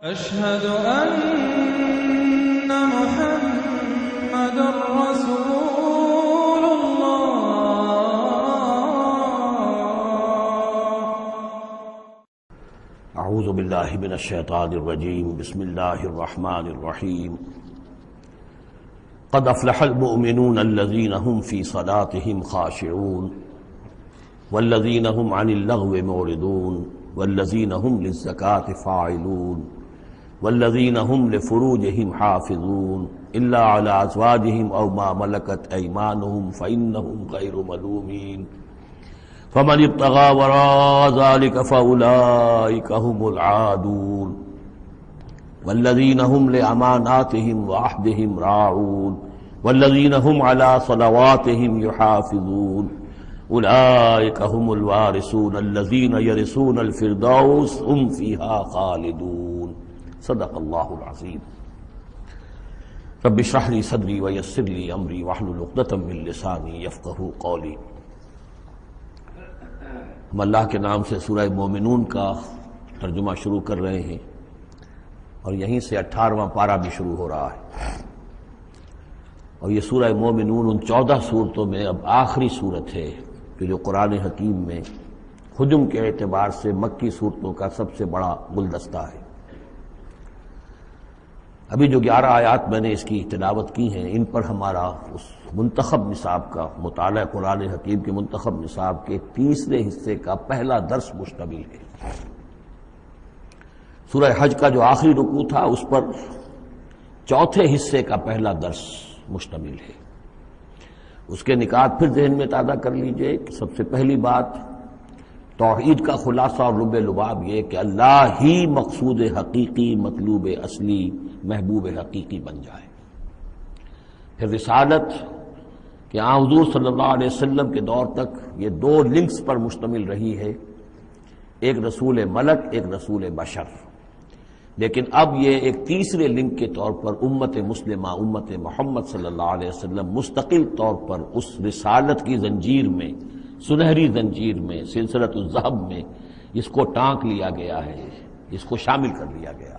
أشهد أن محمد رسول الله. أعوذ بالله من الشيطان الرجيم. بسم الله الرحمن الرحيم. قد أفلح المؤمنون الذين هم في صلاتهم خاشعون والذين هم عن اللغو معرضون والذين هم للزكاة فاعلون والذين هم لفروجهم حافظون إلا على أزواجهم أو ما ملكت أيمانهم فإنهم غير ملومين فمن ابتغى وراء ذلك فأولئك هم العادون والذين هم لأماناتهم وعهدهم راعون والذين هم على صلواتهم يحافظون أولئك هم الوارثون الذين يرثون الفردوس هم فيها خالدون. صدق اللہ العظیم. رب اشرح لي صدری ويسر لي امری واحلل عقدۃ من لسانی یفقہوا قولی. ہم اللہ کے نام سے سورہ مومنون کا ترجمہ شروع کر رہے ہیں اور یہیں سے 18واں پارہ بھی شروع ہو رہا ہے. اور یہ سورہ مومنون ان 14 سورتوں میں اب آخری صورت ہے کہ جو قرآن حکیم میں حجم کے اعتبار سے مکی صورتوں کا سب سے بڑا گلدستہ ہے. ابھی جو 11 آیات میں نے اس کی تلاوت کی ہیں، ان پر ہمارا اس منتخب نصاب کا مطالعہ قرآن حکیم کے منتخب نصاب کے تیسرے حصے کا پہلا درس مشتمل ہے. سورہ حج کا جو آخری رکوع تھا اس پر چوتھے حصے کا پہلا درس مشتمل ہے. اس کے نکات پھر ذہن میں تازہ کر لیجئے کہ سب سے پہلی بات توحید کا خلاصہ اور لب لباب یہ کہ اللہ ہی مقصود حقیقی، مطلوب اصلی، محبوب حقیقی بن جائے. پھر رسالت کہ حضور صلی اللہ علیہ وسلم کے دور تک یہ 2 لنکس پر مشتمل رہی ہے، ایک رسول ملک، ایک رسول بشر. لیکن اب یہ ایک تیسرے لنک کے طور پر امت مسلمہ، امت محمد صلی اللہ علیہ وسلم مستقل طور پر اس رسالت کی زنجیر میں، سنہری زنجیر میں، سلسلۃ الذہب میں اس کو ٹانک لیا گیا ہے، اس کو شامل کر لیا گیا ہے.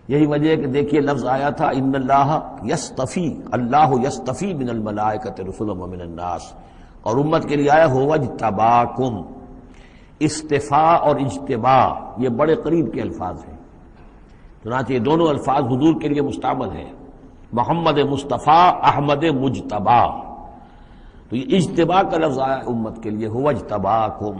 یہی وجہ ہے کہ دیکھیے لفظ آیا تھا ان اللہ یصطفی، اللہ یصطفی من الملائکۃ رسلا ومن الناس، اور امت کے لیے آیا هو اجتباکم. استفاء اور اجتباء یہ بڑے قریب کے الفاظ ہیں، چنانچہ یہ دونوں الفاظ حضور کے لیے مستعمل ہیں، محمد مصطفیٰ، احمد مجتبی. تو یہ اجتباء کا لفظ آیا امت کے لیے هو اجتباکم.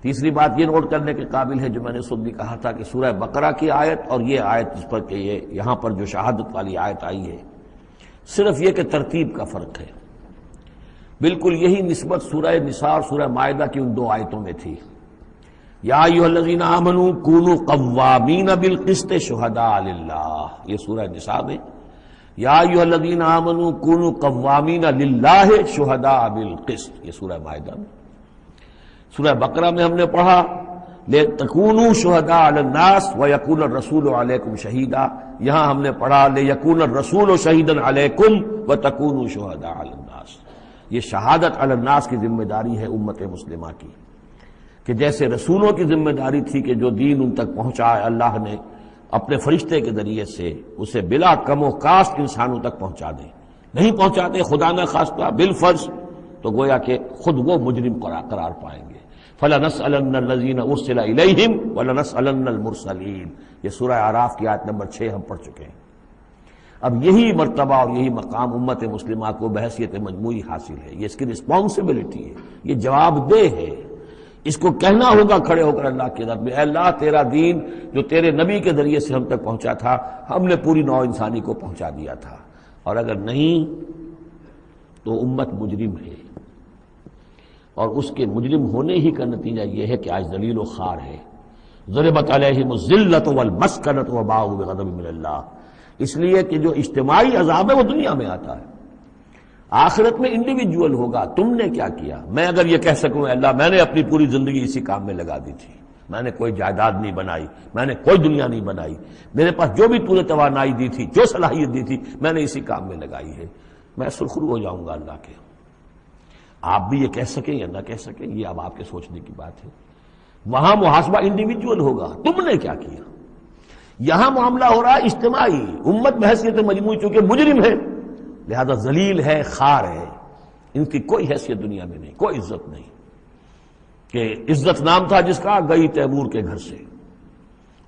تیسری بات یہ نوٹ کرنے کے قابل ہے جو میں نے صبح بھی کہا تھا کہ سورہ بقرہ کی آیت اور یہ آیت جس پر کہ یہ یہاں پر جو شہادت والی آیت آئی ہے، صرف یہ کہ ترتیب کا فرق ہے. بالکل یہی نسبت سورہ نساء اور سورہ مائدہ کی ان 2 آیتوں میں تھی. یا ایھا الذین آمنوا کونوا قوامین بالقسط شہداء للہ، یہ سورہ نساء میں. یا ایھا الذین آمنوا کونوا قوامین للہ شہداء بالقسط، یہ سورہ مائدہ میں. سورہ بقرہ میں ہم نے پڑھا لِتَكُونُوا شُهَدَاءَ عَلَى النَّاسِ وَيَكُونَ الرَّسُولُ عَلَيْكُمْ شَهِيدًا. یہاں ہم نے پڑھا لِيَكُونَ الرَّسُولُ شَهِيدًا عَلَيْكُمْ وَتَكُونُوا شُهَدَاءَ عَلَى النَّاسِ. یہ شہادت علی الناس کی ذمہ داری ہے امت مسلمہ کی، کہ جیسے رسولوں کی ذمہ داری تھی کہ جو دین ان تک پہنچائے اللہ نے اپنے فرشتے کے ذریعے سے اسے بلا کم و کاسٹ انسانوں تک پہنچا دیں. نہیں پہنچاتے خدا نہ خواستہ بالفرض تو گویا کہ خود وہ مجرم قرار پائیں گے. فَلَنَسْأَلَنَّ الَّذِينَ أُرْسِلَ إِلَيْهِمْ وَلَنَسْأَلَنَّ الْمُرْسَلِينَ. یہ سورہ اعراف کی آیت نمبر 6 ہم پڑھ چکے ہیں. اب یہی مرتبہ اور یہی مقام امت مسلمہ کو بحیثیت مجموعی حاصل ہے. یہ اس کی رسپانسبلٹی ہے، یہ جواب دہ ہے. اس کو کہنا ہوگا کھڑے ہو کر اللہ کی رب میں، اے اللہ تیرا دین جو تیرے نبی کے ذریعے سے ہم تک پہنچا تھا، ہم نے پوری نوع انسانی کو پہنچا دیا تھا، اور اگر نہیں تو امت مجرم ہے. اور اس کے مجرم ہونے ہی کا نتیجہ یہ ہے کہ آج ذلیل و خوار ہے. ضربت علیہم الذلۃ والمسکنۃ وباؤوا بغضب من اللہ. اس لیے کہ جو اجتماعی عذاب ہے وہ دنیا میں آتا ہے، آخرت میں انڈیویجول ہوگا. تم نے کیا کیا؟ میں اگر یہ کہہ سکوں اللہ میں نے اپنی پوری زندگی اسی کام میں لگا دی تھی، میں نے کوئی جائیداد نہیں بنائی، میں نے کوئی دنیا نہیں بنائی، میرے پاس جو بھی تُونے توانائی دی تھی، جو صلاحیت دی تھی، میں نے اسی کام میں لگائی ہے، میں سرخرو ہو جاؤں گا اللہ کے. آپ بھی یہ کہہ سکیں یا نہ کہہ سکیں یہ اب آپ کے سوچنے کی بات ہے. وہاں محاسبہ انڈیویجول ہوگا، تم نے کیا کیا. یہاں معاملہ ہو رہا ہے اجتماعی، امت بحیثیت مجموعی چونکہ مجرم ہے لہذا ذلیل ہے، خار ہے، ان کی کوئی حیثیت دنیا میں نہیں، کوئی عزت نہیں، کہ عزت نام تھا جس کا گئی تیمور کے گھر سے،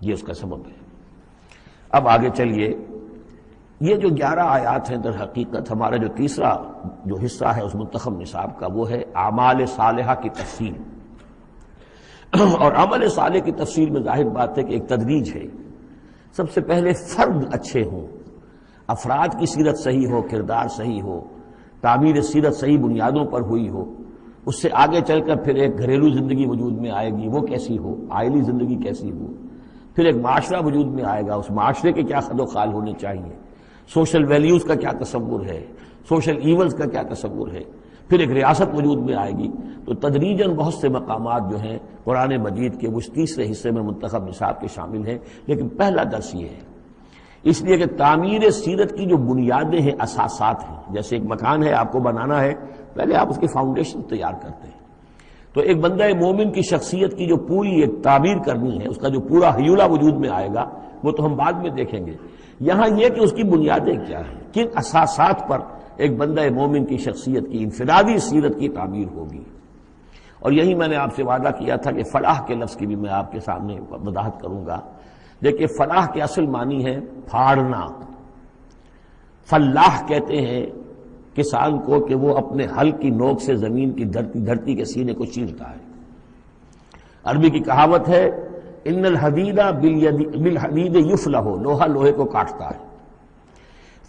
یہ اس کا سبب ہے۔ اب آگے چلیے، یہ جو 11 آیات ہیں در حقیقت ہمارا جو تیسرا جو حصہ ہے اس منتخب نصاب کا، وہ ہے اعمال صالحہ کی تفصیل۔ اور عمل صالح کی تفصیل میں ظاہر بات ہے کہ ایک تدریج ہے۔ سب سے پہلے فرد اچھے ہوں، افراد کی سیرت صحیح ہو، کردار صحیح ہو، تعمیر سیرت صحیح بنیادوں پر ہوئی ہو، اس سے آگے چل کر پھر ایک گھریلو زندگی وجود میں آئے گی، وہ کیسی ہو، عائلی زندگی کیسی ہو، پھر ایک معاشرہ وجود میں آئے گا، اس معاشرے کے کیا خد و خال ہونے چاہیے، سوشل ویلیوز کا کیا تصور ہے، سوشل ایونز کا کیا تصور ہے، پھر ایک ریاست وجود میں آئے گی۔ تو تدریجاً بہت سے مقامات جو ہیں قرآن مجید کے وہ تیسرے حصے میں منتخب نصاب کے شامل ہیں، لیکن پہلا درس یہ ہے، اس لیے کہ تعمیر سیرت کی جو بنیادیں ہیں، اساسات ہیں، جیسے ایک مکان ہے آپ کو بنانا ہے، پہلے آپ اس کی فاؤنڈیشن تیار کرتے ہیں، تو ایک بندہ مومن کی شخصیت کی جو پوری ایک تعبیر کرنی ہے، اس کا جو پورا حیولہ وجود میں آئے گا وہ تو ہم بعد میں دیکھیں گے۔ یہاں یہ کہ اس کی بنیادیں کیا ہیں، کن اساسات پر ایک بندہ مومن کی شخصیت کی انفرادی سیرت کی تعمیر ہوگی۔ اور یہی میں نے آپ سے وعدہ کیا تھا کہ فلاح کے لفظ کی بھی میں آپ کے سامنے وضاحت کروں گا۔ دیکھیے فلاح کے اصل معنی ہے پھاڑنا۔ فلاح کہتے ہیں کسان کو کہ وہ اپنے ہل کی نوک سے زمین کی دھرتی کے سینے کو چیرتا ہے۔ عربی کی کہاوت ہے ان الحدید بالحدید یفلح، لوہا لوہے کو کاٹتا ہے۔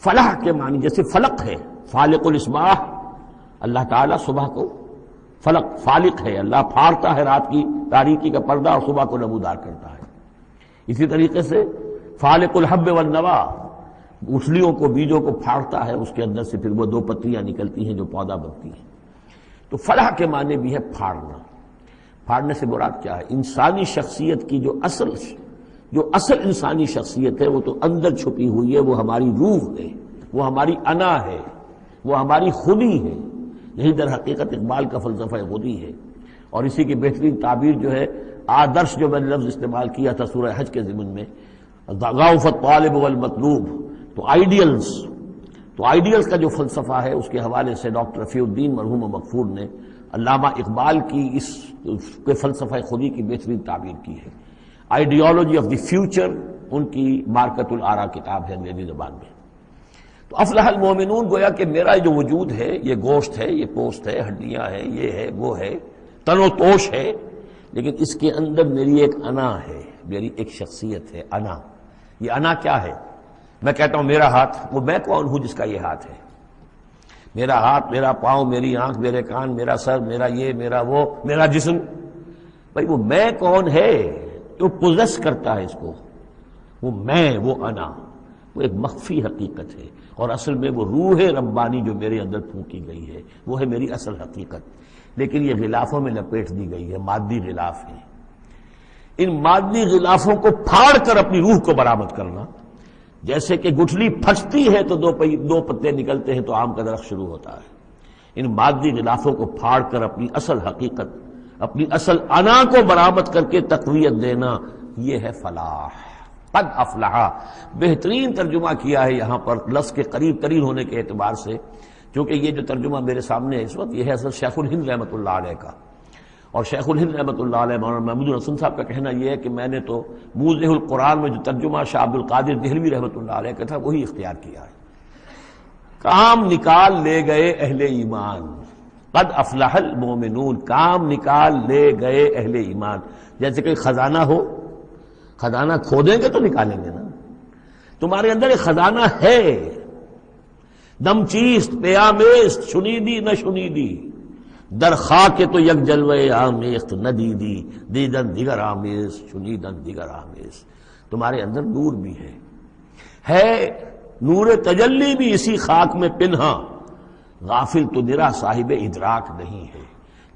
فلاح کے معنی جیسے فلق ہے، فالق الاسباح، اللہ تعالیٰ صبح کو فلق فالق ہے، اللہ پھاڑتا ہے رات کی تاریکی کا پردہ اور صبح کو نمودار کرتا ہے۔ اسی طریقے سے فالق الحب والنوا، گٹھلیوں کو بیجوں کو پھاڑتا ہے، اس کے اندر سے پھر وہ 2 پتیاں نکلتی ہیں جو پودا بنتی ہیں۔ تو فلاح کے معنی بھی ہے پھاڑنا۔ پھاڑنے سے مراد کیا ہے؟ انسانی شخصیت کی جو اصل انسانی شخصیت ہے وہ تو اندر چھپی ہوئی ہے، وہ ہماری روح ہے، وہ ہماری انا ہے، وہ ہماری خودی ہے۔ یہی در حقیقت اقبال کا فلسفہ خودی ہے۔ اور اسی کی بہترین تعبیر جو ہے آدرش، جو میں نے لفظ استعمال کیا تھا سورہ حج کے ضمن میں، ضعف الطالب والمطلوب، تو آئیڈیلز کا جو فلسفہ ہے اس کے حوالے سے ڈاکٹر رفیع الدین مرحوم مغفور نے علامہ اقبال کی اس کے فلسفہ خودی کی بہترین تعبیر کی ہے۔ آئیڈیالوجی آف دی فیوچر ان کی مارکت الآراء کتاب ہے انگریزی زبان میں۔ تو افلح المومنون، گویا کہ میرا جو وجود ہے یہ گوشت ہے، یہ پوست ہے، ہڈیاں ہیں، یہ ہے، وہ ہے، تن و توش ہے، لیکن اس کے اندر میری ایک انا ہے، میری ایک شخصیت ہے، انا۔ یہ انا کیا ہے؟ میں کہتا ہوں میرا ہاتھ، وہ میں کون ہوں جس کا یہ ہاتھ ہے؟ میرا ہاتھ، میرا پاؤں، میری آنکھ، میرے کان، میرا سر، میرا یہ، میرا وہ، میرا جسم، بھائی وہ میں کون ہے جو پوزیس کرتا ہے اس کو؟ وہ میں، وہ انا، وہ ایک مخفی حقیقت ہے، اور اصل میں وہ روح ربانی جو میرے اندر پھونکی گئی ہے وہ ہے میری اصل حقیقت، لیکن یہ غلافوں میں لپیٹ دی گئی ہے، مادی غلاف ہے۔ ان مادی غلافوں کو پھاڑ کر اپنی روح کو برآمد کرنا، جیسے کہ گٹھلی پھٹتی ہے تو 2 پتے نکلتے ہیں تو آم کا درخت شروع ہوتا ہے، ان مادی غلافوں کو پھاڑ کر اپنی اصل حقیقت، اپنی اصل انا کو برآمد کر کے تقویت دینا، یہ ہے فلاح۔ قد افلح، بہترین ترجمہ کیا ہے یہاں پر لفظ کے قریب ترین ہونے کے اعتبار سے، کیونکہ یہ جو ترجمہ میرے سامنے ہے اس وقت یہ ہے اصل شیخ الہند رحمۃ اللہ علیہ کا، اور شیخ الہند رحمۃ اللہ علیہ مولانا محمود الحسن صاحب کا کہنا یہ ہے کہ میں نے تو موضح القرآن میں جو ترجمہ شاہ عبد القادر دہلوی رحمۃ اللہ علیہ کا تھا وہی اختیار کیا ہے۔ کام نکال لے گئے اہل ایمان، قد افلح المومنون، کام نکال لے گئے اہل ایمان، جیسے کہ خزانہ ہو، خزانہ کھودیں گے تو نکالیں گے نا، تمہارے اندر ایک خزانہ ہے، دم چیست پیامیست، شنیدی نہ شنیدی، در خاک تو یک جلوے آمیخت نہ دیدی، دیدن دیگر آمیز، شنیدن دیگر آمیز، تمہارے اندر نور بھی ہے نور تجلی بھی اسی خاک میں پنہاں، غافل تو نرا صاحب ادراک نہیں ہے،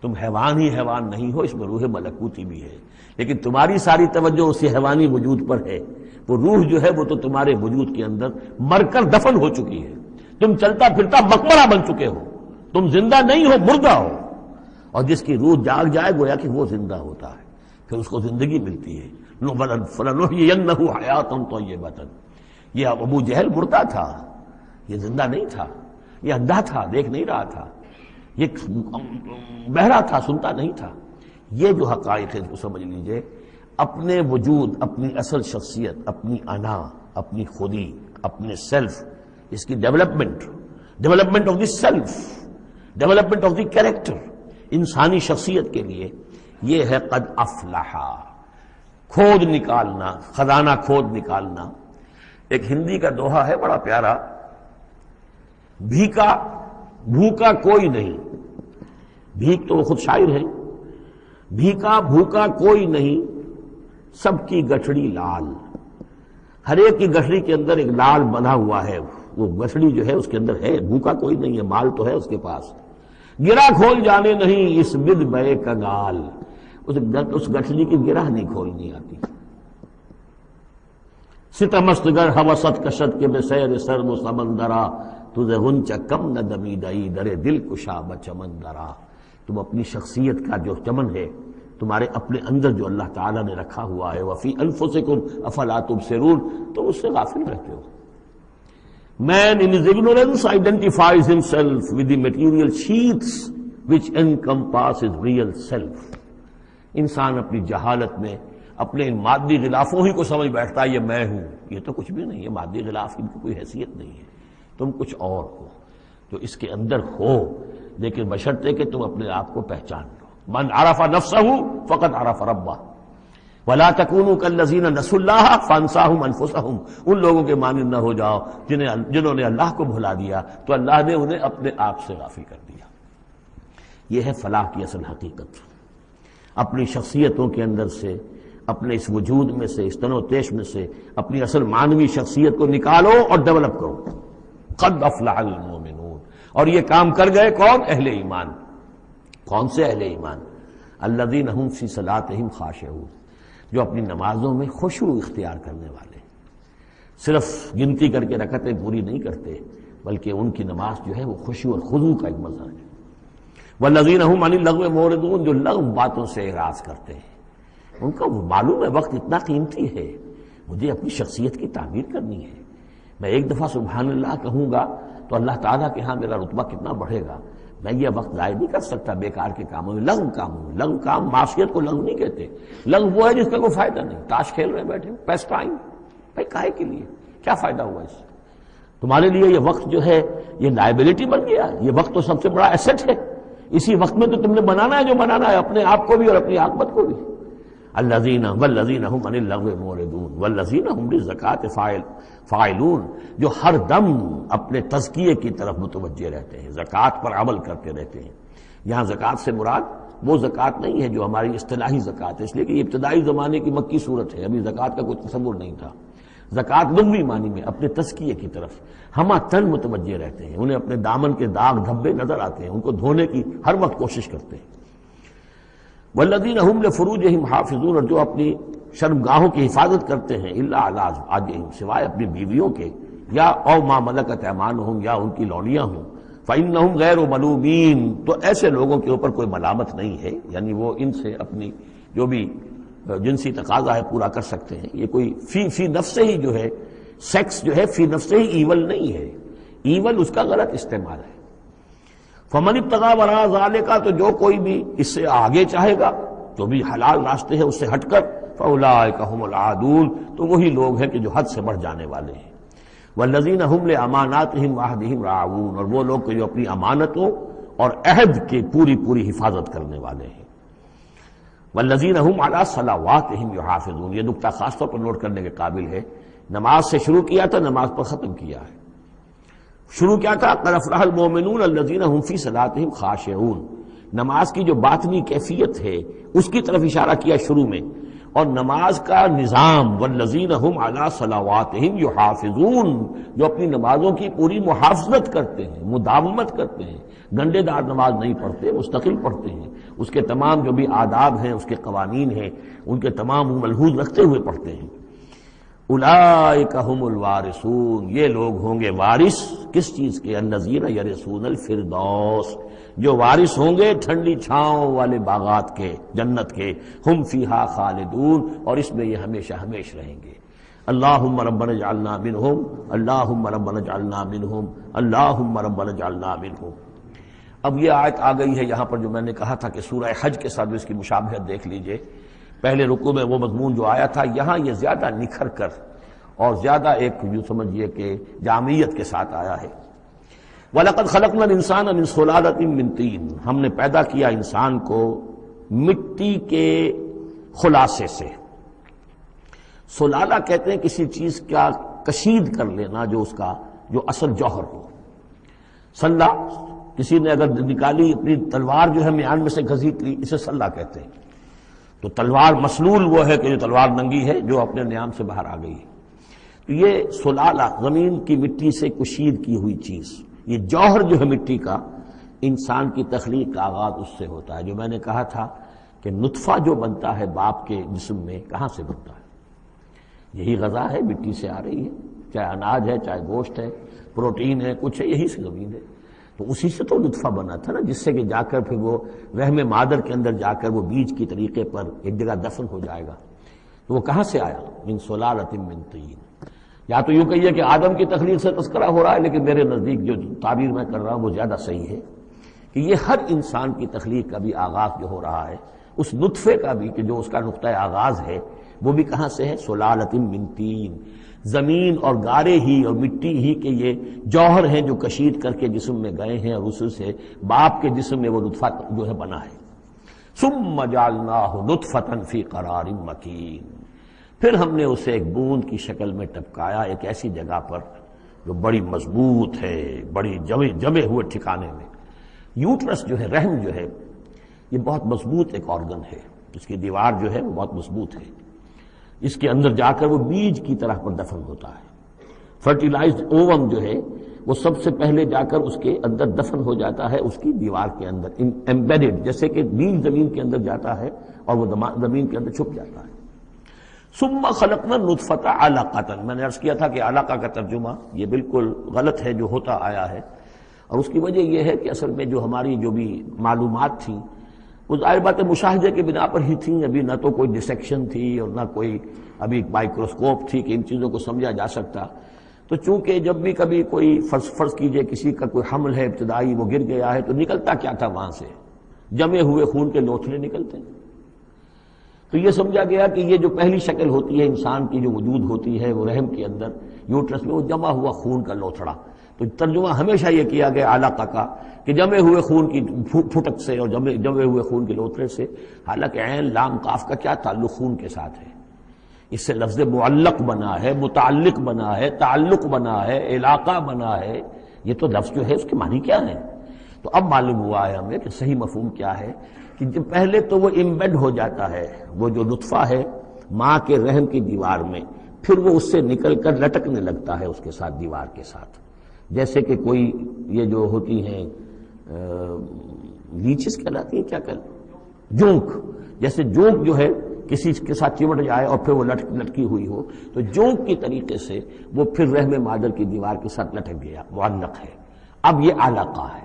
تم حیوان ہی حیوان نہیں ہو، اس میں روح ملکوتی بھی ہے، لیکن تمہاری ساری توجہ اسی حیوانی وجود پر ہے، وہ روح جو ہے وہ تو تمہارے وجود کے اندر مر کر دفن ہو چکی ہے، تم چلتا پھرتا مقبرہ بن چکے ہو، تم زندہ نہیں ہو، مردہ ہو، اور جس کی روح جاگ جائے گویا کہ وہ زندہ ہوتا ہے، پھر اس کو زندگی ملتی ہے۔ فَلَنُحْيِيَنَّهُ حَيَاةً طَيِّبَةً۔ یہ ابو جہل مردہ تھا، یہ زندہ نہیں تھا، یہ اندھا تھا، دیکھ نہیں رہا تھا، یہ بہرا تھا، سنتا نہیں تھا۔ یہ جو حقائق ہے اس کو سمجھ لیجئے، اپنے وجود، اپنی اصل شخصیت، اپنی انا، اپنی خودی، اپنے سیلف، اس کی development of the self, development of the character, انسانی شخصیت کے لیے یہ ہے قد افلح، کھود نکالنا، خزانہ کھود نکالنا۔ ایک ہندی کا دوہا ہے بڑا پیارا، بھوکا کوئی نہیں، بھیک تو وہ خود شاعر ہے، بھوکا کوئی نہیں، سب کی گٹھڑی لال۔ ہر ایک کی گٹھڑی کے اندر ایک لال بنا ہوا ہے، وہ گٹھڑی جو ہے اس کے اندر ہے، بھوکا کوئی نہیں ہے، مال تو ہے اس کے پاس۔ گرہ کھول جانے نہیں اس بد بے کنگال، اس گٹھڑی کی گرہ نہیں کھولنی آتی۔ ستمست گر حوست کشت کے بے سیر سرد و سمندرا، تجھے غنچہ کم نہ دمیدئی درے دل کشا بچمندرا۔ تم اپنی شخصیت کا جو چمن ہے تمہارے اپنے اندر جو اللہ تعالیٰ نے رکھا ہوا ہے، وفی انفسکم افلا تبصرون، تم اس سے غافل رہتے ہو۔ Man in his ignorance identifies himself with the material sheaths which encompass his real self۔ انسان اپنی جہالت میں اپنے ان مادی غلافوں ہی کو سمجھ بیٹھتا ہے یہ میں ہوں، یہ تو کچھ بھی نہیں ہے، مادی غلاف ان کی کوئی حیثیت نہیں ہے، تم کچھ اور ہو جو اس کے اندر ہو، لیکن بشرطے کہ تم اپنے آپ کو پہچان لو۔ من عرف نفسہ فقد عرف ربہ ولا تکونوا کالذین نسوا اللہ فانساہم انفسہم۔ ان لوگوں کے مانند نہ ہو جاؤ جنہوں نے اللہ کو بھلا دیا تو اللہ نے انہیں اپنے آپ سے غافل کر دیا۔ یہ ہے فلاح کی اصل حقیقت۔ اپنی شخصیتوں کے اندر سے، اپنے اس وجود میں سے، اس تن و تیش میں سے اپنی اصل معنوی شخصیت کو نکالو اور ڈیولپ کرو۔ قد افلح المؤمنون۔ اور یہ کام کر گئے کون؟ اہل ایمان۔ کون سے اہل ایمان؟ الذین هم فی صلاتہم خاشعون، جو اپنی نمازوں میں خشوع اختیار کرنے والے، صرف گنتی کر کے رکعتیں پوری نہیں کرتے بلکہ ان کی نماز جو ہے وہ خشوع اور خضوع کا ایک مظہر ہے۔ والذین هم عن اللغو معرضون، جو لغو باتوں سے اعراض کرتے ہیں، ان کا معلوم ہے وقت اتنا قیمتی ہے، مجھے اپنی شخصیت کی تعمیر کرنی ہے، میں ایک دفعہ سبحان اللہ کہوں گا تو اللہ تعالیٰ کے ہاں میرا رتبہ کتنا بڑھے گا، میں یہ وقت ضائع نہیں کر سکتا بیکار کے کاموں میں، لغو کاموں میں۔ لغو کام، معصیت کو لغو نہیں کہتے، لغو وہ ہے جس کا کوئی فائدہ نہیں، تاش کھیل رہے بیٹھے پیس ٹائم، بھائی کاہے کے لیے، کیا فائدہ ہوا اس سے؟ تمہارے لیے یہ وقت جو ہے یہ لائبلٹی بن گیا، یہ وقت تو سب سے بڑا ایسٹ ہے، اسی وقت میں تو تم نے بنانا ہے جو بنانا ہے، اپنے آپ کو بھی اور اپنی عاقبت کو بھی۔ الذین هم عن اللغو معرضون والذین هم للزکاۃ فاعلون، جو ہر دم اپنے تزکیے کی طرف متوجہ رہتے ہیں، زکوٰۃ پر عمل کرتے رہتے ہیں۔ یہاں زکوٰۃ سے مراد وہ زکوٰۃ نہیں ہے جو ہماری اصطلاحی زکوٰۃ ہے، اس لیے کہ یہ ابتدائی زمانے کی مکی صورت ہے، ابھی زکوٰۃ کا کوئی تصور نہیں تھا۔ زکوٰۃ لغوی معنی میں اپنے تزکیے کی طرف ہمہ تن متوجہ رہتے ہیں، انہیں اپنے دامن کے داغ دھبے نظر آتے ہیں، ان کو دھونے کی ہر وقت کوشش کرتے ہیں۔ والذین هم لفروجہم حافظون، اور جو اپنی شرمگاہوں کی حفاظت کرتے ہیں، الا علی ازواجہم، سوائے اپنی بیویوں کے، یا او ما ملکت ایمانہم، یا ان کی لونیاں ہوں، فإنہم غیر ملومین، تو ایسے لوگوں کے اوپر کوئی ملامت نہیں ہے، یعنی وہ ان سے اپنی جو بھی جنسی تقاضا ہے پورا کر سکتے ہیں۔ یہ کوئی فی نفس ہی جو ہے، سیکس جو ہے فی نفس ہی ایول نہیں ہے، ایول اس کا غلط استعمال ہے۔ فمن ابتغى وراء ذلك، تو جو کوئی بھی اس سے آگے چاہے گا، جو بھی حلال راستے ہیں اس سے ہٹ کر، فاولئک هم العادون، تو وہی لوگ ہیں کہ جو حد سے بڑھ جانے والے ہیں۔ والذین هم لاماناتهم وعهدهم راعون، اور وہ لوگ کہ جو اپنی امانتوں اور عہد کی پوری پوری حفاظت کرنے والے ہیں۔ والذین هم علی صلواتهم یحافظون، یہ نقطہ خاص طور پر نوٹ کرنے کے قابل ہے، نماز سے شروع کیا تھا، نماز پر ختم کیا ہے۔ شروع کیا تھا؟ قد افلح المؤمنون الذین هم فی صلاتہم خاشعون، نماز کی جو باطنی کیفیت ہے اس کی طرف اشارہ کیا شروع میں، اور نماز کا نظام، والذین هم علی صلواتہم یحافظون، جو اپنی نمازوں کی پوری محافظت کرتے ہیں، مداومت کرتے ہیں، گنڈے دار نماز نہیں پڑھتے، مستقل پڑھتے ہیں، اس کے تمام جو بھی آداب ہیں، اس کے قوانین ہیں، ان کے تمام ملحوظ رکھتے ہوئے پڑھتے ہیں۔ اولئک هم الوارثون، یہ لوگ ہوں گے وارث کس چیز کے؟ الذین یرثون الفردوس، جو وارث ہوں گے ٹھنڈی چھاؤں والے باغات کے، جنت کے، ہم فیہا خالدون، اور اس میں یہ ہمیشہ ہمیش رہیں گے۔ اللہم ربنا اجعلنا منہم، اللہم ربنا اجعلنا منہم، اللہم ربنا اجعلنا منہم۔ اب یہ آیت آ گئی ہے یہاں پر جو میں نے کہا تھا کہ سورہ حج کے ساتھ اس کی مشابہت دیکھ لیجئے۔ پہلے رکوع میں وہ مضمون جو آیا تھا، یہاں یہ زیادہ نکھر کر اور زیادہ ایک جو سمجھیے کہ جامعیت کے ساتھ آیا ہے۔ وَلَقَدْ خَلَقْنَا الْإِنسَانَ مِنْ صُلَالَةٍ مِّن طِينٍ، ہم نے پیدا کیا انسان کو مٹی کے خلاصے سے۔ سلالہ کہتے ہیں کسی چیز کا کشید کر لینا، جو اس کا جو اصل جوہر ہو۔ سلہ کسی نے اگر نکالی اپنی تلوار جو ہے میان میں سے گھسیٹ لی، اسے سلہ کہتے ہیں۔ تو تلوار مسلول وہ ہے کہ جو تلوار ننگی ہے، جو اپنے نیام سے باہر آ گئی ہے۔ تو یہ سلالہ زمین کی مٹی سے کشید کی ہوئی چیز، یہ جوہر جو ہے مٹی کا، انسان کی تخلیق کا آغاز اس سے ہوتا ہے۔ جو میں نے کہا تھا کہ نطفہ جو بنتا ہے باپ کے جسم میں، کہاں سے بنتا ہے؟ یہی غذا ہے، مٹی سے آ رہی ہے، چاہے اناج ہے، چاہے گوشت ہے، پروٹین ہے، کچھ ہے، یہی سے زمین ہے۔ تو اسی سے تو نطفہ بنا تھا نا، جس سے کہ جا کر پھر وہ رحم مادر کے اندر جا کر وہ بیج کی طریقے پر ایک جگہ دفن ہو جائے گا۔ تو وہ کہاں سے آیا؟ من صلالۃ من طین۔ یا تو یوں کہیے کہ آدم کی تخلیق سے تذکرہ ہو رہا ہے، لیکن میرے نزدیک جو تعبیر میں کر رہا ہوں وہ زیادہ صحیح ہے کہ یہ ہر انسان کی تخلیق کا بھی آغاز جو ہو رہا ہے، اس نطفے کا بھی کہ جو اس کا نقطہ آغاز ہے، وہ بھی کہاں سے ہے؟ صلالۃ من طین۔ زمین اور گارے ہی اور مٹی ہی کے یہ جوہر ہیں جو کشید کر کے جسم میں گئے ہیں، اور اس سے باپ کے جسم میں وہ نطفہ جو ہے بنا ہے۔ ثم جعلناہ نطفۃ فی قرار مکین، پھر ہم نے اسے ایک بوند کی شکل میں ٹپکایا ایک ایسی جگہ پر جو بڑی مضبوط ہے، بڑی جمے ہوئے ٹھکانے میں۔ یوٹرس جو ہے، رحم جو ہے، یہ بہت مضبوط ایک آرگن ہے، اس کی دیوار جو ہے وہ بہت مضبوط ہے۔ اس کے اندر جا کر وہ بیج کی طرح پر دفن ہوتا ہے۔ فرٹیلائزڈ اووم جو ہے وہ سب سے پہلے جا کر اس کے اندر دفن ہو جاتا ہے، اس کی دیوار کے اندر ایمبیڈڈ، جیسے کہ بیج زمین کے اندر جاتا ہے اور وہ زمین کے اندر چھپ جاتا ہے۔ ثم خلقنا النطفۃ علقۃ، میں نے عرض کیا تھا کہ علقہ کا ترجمہ یہ بالکل غلط ہے جو ہوتا آیا ہے، اور اس کی وجہ یہ ہے کہ اصل میں جو ہماری جو بھی معلومات تھیں وہ ظاہر بات مشاہدے کے بنا پر ہی تھیں۔ ابھی نہ تو کوئی ڈسیکشن تھی اور نہ کوئی ابھی مائکروسکوپ تھی کہ ان چیزوں کو سمجھا جا سکتا۔ تو چونکہ جب بھی کبھی کوئی فرض کیجئے کسی کا کوئی حمل ہے ابتدائی، وہ گر گیا ہے، تو نکلتا کیا تھا وہاں سے؟ جمے ہوئے خون کے لوتھڑے نکلتے ہیں۔ تو یہ سمجھا گیا کہ یہ جو پہلی شکل ہوتی ہے انسان کی جو وجود ہوتی ہے وہ رحم کے اندر یوٹرس میں، وہ جمع ہوا خون کا لوتھڑا۔ تو ترجمہ ہمیشہ یہ کیا گیا علقہ کا کہ جمے ہوئے خون کی پھٹک سے اور جمے ہوئے خون کے لوتھڑے سے، حالانکہ عین لام قاف کا کیا تعلق خون کے ساتھ ہے؟ اس سے لفظ معلق بنا ہے، متعلق بنا ہے، تعلق بنا ہے، علاقہ بنا ہے۔ یہ تو لفظ جو ہے اس کے معنی کیا ہے؟ تو اب معلوم ہوا ہے ہمیں کہ صحیح مفہوم کیا ہے کہ جب پہلے تو وہ امبیڈ ہو جاتا ہے، وہ جو نطفہ ہے ماں کے رحم کی دیوار میں، پھر وہ اس سے نکل کر لٹکنے لگتا ہے اس کے ساتھ، دیوار کے ساتھ، جیسے کہ کوئی یہ جو ہوتی ہیں لیچز کہلاتی ہیں، کیا جونک، جیسے جونک جو ہے کسی کے ساتھ چمٹ جائے اور پھر وہ لٹکی ہوئی ہو، تو جونک کی طریقے سے وہ پھر رحم مادر کی دیوار کے ساتھ لٹک گیا، معلق ہے۔ اب یہ علقہ ہے۔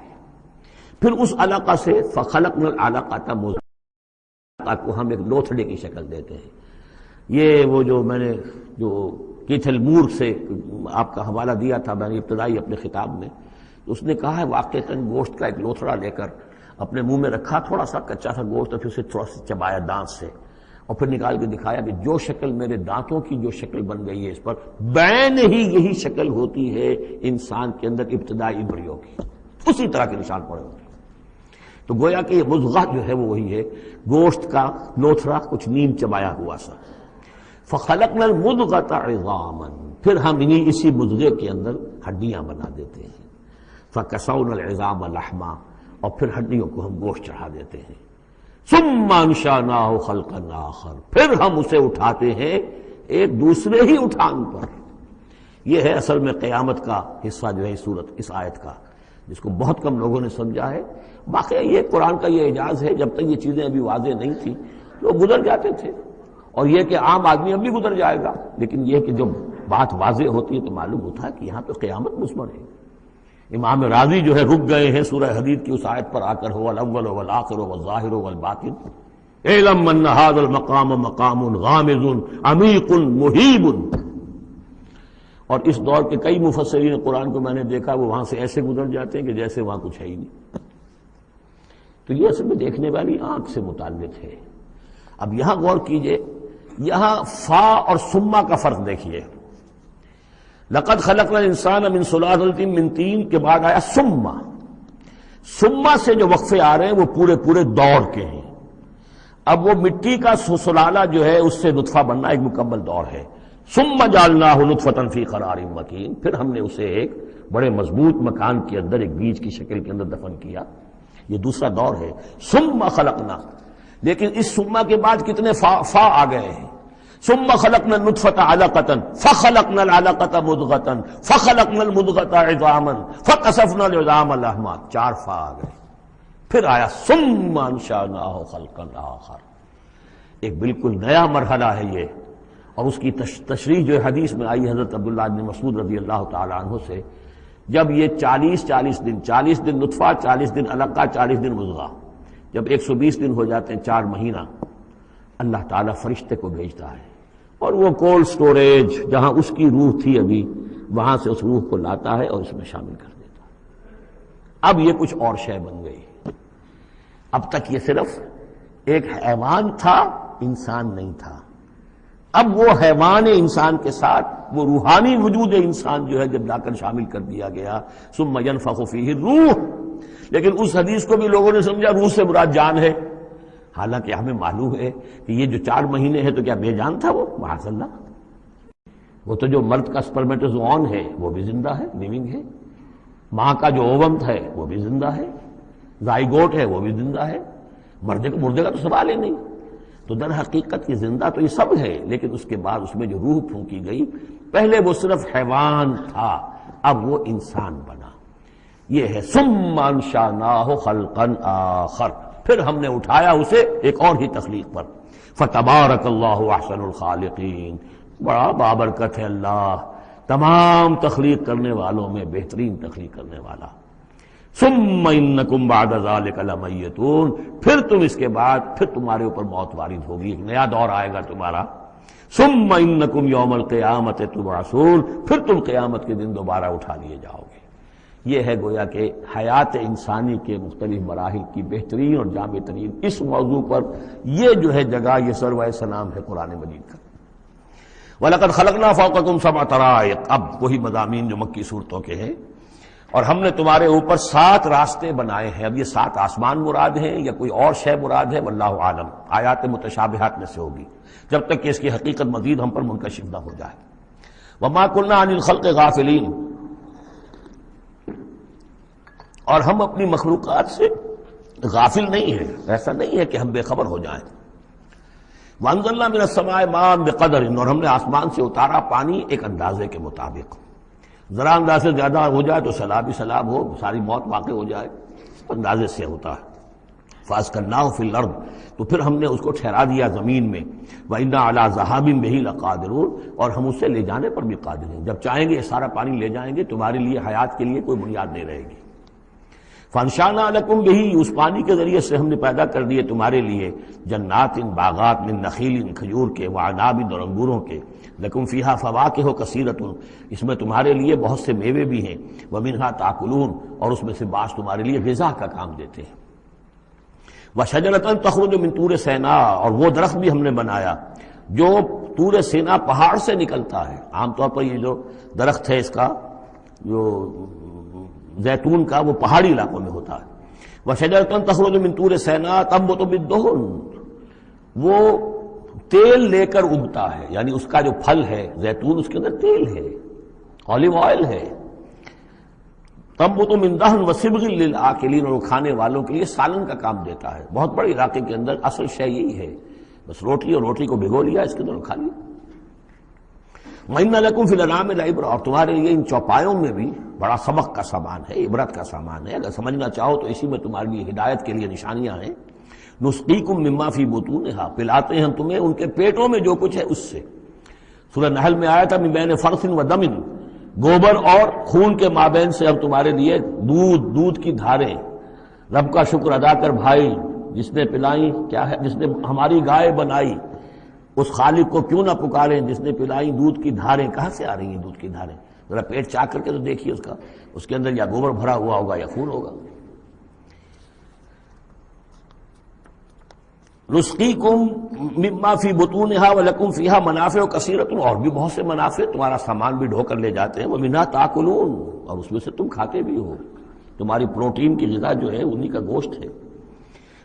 پھر اس علقہ سے فخلقنا العلقۃ مضغۃ کو ہم ایک لوتھڑے کی شکل دیتے ہیں۔ یہ وہ جو میں نے جو کیتھل مور سے آپ کا حوالہ دیا تھا میں نے ابتدائی اپنے خطاب میں، اس نے کہا ہے واقعتاً گوشت کا ایک لوتھڑا لے کر اپنے منہ میں رکھا، تھوڑا سا کچا سا گوشت، اور پھر اسے تھوڑا سا چبایا دانت سے، اور پھر نکال کے دکھایا کہ جو شکل میرے دانتوں کی جو شکل بن گئی ہے اس پر بین ہی یہی شکل ہوتی ہے انسان کے اندر ابتدائی امبریو کی، اسی طرح کے نشان پڑے ہوتے ہیں۔ تو گویا کہ یہ مضغہ جو ہے وہ وہی ہے، گوشت کا لوتھڑا کچھ نیم چبایا ہوا سا۔ فخلقنا المضغۃ عظاما، پھر ہم اسی مضغے کے اندر ہڈیاں بنا دیتے ہیں۔ فکسونا العظام لحما، اور پھر ہڈیوں کو ہم گوشت چڑھا دیتے ہیں۔ ثم انشأناہ خلقا آخر، پھر ہم اسے اٹھاتے ہیں ایک دوسرے ہی اٹھان پر۔ یہ ہے اصل میں قیامت کا حصہ جو ہے اس آیت کا، جس کو بہت کم لوگوں نے سمجھا ہے۔ باقی یہ قرآن کا یہ اعجاز ہے، جب تک یہ چیزیں ابھی واضح نہیں تھیں لوگ گزر جاتے تھے، اور یہ کہ عام آدمی اب بھی گزر جائے گا، لیکن یہ کہ جب بات واضح ہوتی ہے تو معلوم ہوتا ہے کہ یہاں پہ قیامت مضمر ہے۔ امام راضی جو ہے رک گئے ہیں سورہ حدید کی اس آیت پر آ کر، هو الاول والآخر والظاہر والباطن اعلم ان هذا المقام مقام غامض عمیق محیب۔ اور اس دور کے کئی مفسرین قرآن کو میں نے دیکھا وہ وہاں سے ایسے گزر جاتے ہیں کہ جیسے وہاں کچھ ہے ہی نہیں۔ تو یہ اصل میں دیکھنے والی آنکھ سے متعلق ہے۔ اب یہاں غور کیجئے، یہاں فا اور سما کا فرق دیکھیے۔ لقد خلقنا الانسان من سلالۃ من طین کے بعد آیا سما۔ سما سے جو وقفے آ رہے ہیں وہ پورے پورے دور کے ہیں۔ اب وہ مٹی کا سلالہ جو ہے اس سے نطفہ بننا ایک مکمل دور ہے۔ ثم جعلناہ نطفۃ فی قرار مکین، پھر ہم نے اسے ایک بڑے مضبوط مکان کے اندر ایک بیج کی شکل کے اندر دفن کیا۔ یہ دوسرا دور ہے۔ ثم خلقنا، لیکن اس ثم کے بعد کتنے فا آ گئے ہیں۔ ثم خلقنا النطفۃ علقۃ فخلقنا العلقۃ مضغۃ فخلقنا المضغۃ عظاما فکسونا العظام لحما، 4 فا آ گئے۔ پھر آیا ثم انشأناہ خلقا آخر، ایک بالکل نیا مرحلہ ہے یہ۔ اور اس کی تشریح جو حدیث میں آئی حضرت عبداللہ بن مسعود رضی اللہ تعالی عنہ سے، جب یہ 40 دن نطفہ، 40 دن علقہ، 40 دن مضغہ، جب 120 دن ہو جاتے ہیں، 4 مہینہ، اللہ تعالیٰ فرشتے کو بھیجتا ہے اور وہ کولڈ سٹوریج جہاں اس کی روح تھی ابھی، وہاں سے اس روح کو لاتا ہے اور اس میں شامل کر دیتا ہے۔ اب یہ کچھ اور شے بن گئی۔ اب تک یہ صرف ایک حیوان تھا، انسان نہیں تھا۔ اب وہ حیوان انسان کے ساتھ وہ روحانی وجود انسان جو ہے جب لا کر شامل کر دیا گیا، ثم ينفخ فیہ الروح۔ لیکن اس حدیث کو بھی لوگوں نے سمجھا روح سے مراد جان ہے، حالانکہ ہمیں معلوم ہے کہ یہ جو 4 مہینے ہے تو کیا بے جان تھا وہ؟ معاذ اللہ، وہ تو جو مرد کا سپرمیٹوزوون ہے وہ بھی زندہ ہے، لیونگ ہے، ماں کا جو اووم ہے وہ بھی زندہ ہے، زائگوٹ ہے وہ بھی زندہ ہے، مردے کا تو سوال ہی نہیں۔ تو در حقیقت یہ زندہ تو یہ سب ہے، لیکن اس کے بعد اس میں جو روح پھونکی گئی، پہلے وہ صرف حیوان تھا، اب وہ انسان بنا۔ یہ ہے ثم انشأناہ خلقا آخر، پھر ہم نے اٹھایا اسے ایک اور ہی تخلیق پر۔ فتبارک اللہ احسن الخالقین، بڑا بابرکت ہے اللہ تمام تخلیق کرنے والوں میں بہترین تخلیق کرنے والا۔ ثم انکم بعد ذلک لمیتون، پھر تم اس کے بعد پھر تمہارے اوپر موت وارد ہوگی، ایک نیا دور آئے گا تمہارا۔ ثم انکم یوم القیامۃ تبعثون، پھر تم قیامت کے دن دوبارہ اٹھا لیے جاؤ گے۔ یہ ہے گویا کہ حیات انسانی کے مختلف مراحل کی بہترین اور جامع ترین اس موضوع پر یہ جو ہے جگہ، یہ سروۂ سلام ہے قرآن مجید کا۔ وَلَقَدْ خَلَقْنَا فَوْقَكُمْ سَبْعَ طَرَائِقَ، اب وہی مضامین جو مکی صورتوں کے ہیں۔ اور ہم نے تمہارے اوپر 7 راستے بنائے ہیں۔ اب یہ 7 آسمان مراد ہیں یا کوئی اور شے مراد ہے، واللہ عالم، آیات متشابہات میں سے ہوگی جب تک کہ اس کی حقیقت مزید ہم پر منکشف نہ ہو جائے۔ وَمَا كُنَّا عَنِ الْخَلْقِ غَافِلِينَ، اور ہم اپنی مخلوقات سے غافل نہیں ہیں، ایسا نہیں ہے کہ ہم بے خبر ہو جائیں۔ وَأَنزَلْنَا مِنَ السَّمَاءِ مَاءً بِقَدَرٍ، اور ہم نے آسمان سے اتارا پانی ایک اندازے کے مطابق، ذرا اندازے سے زیادہ ہو جائے تو سیلاب ہی سیلاب ہو، ساری موت واقع ہو جائے، اندازے سے ہوتا ہے۔ فَأَسْكَنَّاهُ فِي الْأَرْضِ، تو پھر ہم نے اس کو ٹھہرا دیا زمین میں۔ وَإِنَّا عَلَىٰ ذَهَابٍ بِهِ لَقَادِرُونَ، اور ہم اسے لے جانے پر بھی قادر ہیں، جب چاہیں گے یہ سارا پانی لے جائیں گے، تمہارے لیے حیات کے لیے کوئی بنیاد نہیں رہے گی۔ فَأَنشَأْنَا لَكُمْ بِهِ، اس پانی کے ذریعے سے ہم نے پیدا کر دیے تمہارے لیے جنات، باغات، من نخیل، کھجور کے، وعناب، اور انگوروں کے، لکم فیہا فواکہ کثیرۃ، اس میں تمہارے لیے بہت سے میوے بھی ہیں، ومنہا تاکلون، اور اس میں سے بعض تمہارے لیے غذا کا کام دیتے ہیں۔ وشجرۃ تخرج من طور سینا، اور وہ درخت بھی ہم نے بنایا جو طور سینا پہاڑ سے نکلتا ہے۔ عام طور پر یہ جو درخت ہے اس کا جو زیتون کا، وہ پہاڑی علاقوں میں ہوتا ہے۔ وشجرۃ تخرج من طور سینا تنبت بالدہن، وہ تیل لے کر اگتا ہے، یعنی اس کا جو پھل ہے زیتون، اس کے اندر تیل ہے، اولیو آئل ہے۔ تنبت من دہن وصبغ للآکلین، اور کھانے والوں کے لیے سالن کا کام دیتا ہے۔ بہت بڑے علاقے کے اندر اصل شے یہی ہے، بس روٹی، اور روٹی کو بھگو لیا، اس کے اندر کھا لیا۔ وَإِنَّ لَكُمْ فِي الْأَنْعَامِ لَعِبْرَةً، اور تمہارے لیے ان چوپایوں میں بھی بڑا سبق کا سامان ہے، عبرت کا سامان ہے، اگر سمجھنا چاہو تو اسی میں تمہارے لیے ہدایت کے لیے نشانیاں ہیں۔ نسقیکم مما فی بطونہا، پلاتے ہیں ہم تمہیں ان کے پیٹوں میں جو کچھ ہے اس سے۔ سورہ نحل میں آیا تھا من بین فرث و دم، گوبر اور خون کے مابین سے ہم تمہارے لیے دودھ کی دھاریں۔ رب کا شکر ادا کر بھائی، جس نے پلائی کیا ہے، جس نے ہماری گائے بنائی، اس خالق کو کیوں نہ پکاریں جس نے پلائی دودھ کی دھاریں۔ کہاں سے آ رہی ہیں دودھ کی دھاریں؟ ذرا پیٹ چاک کر کے تو دیکھیے اس کے اندر یا گوبر بھرا ہوا ہوگا یا خون ہوگا۔ نسقیکم مما فی بطونہا ولکم فیہا منافع کثیرۃ، اور بھی بہت سے منافع، تمہارا سامان بھی ڈھو کر لے جاتے ہیں، ومنھا تاکلون، اور اس میں سے تم کھاتے بھی ہو، تمہاری پروٹین کی غذا جو ہے انہی کا گوشت ہے۔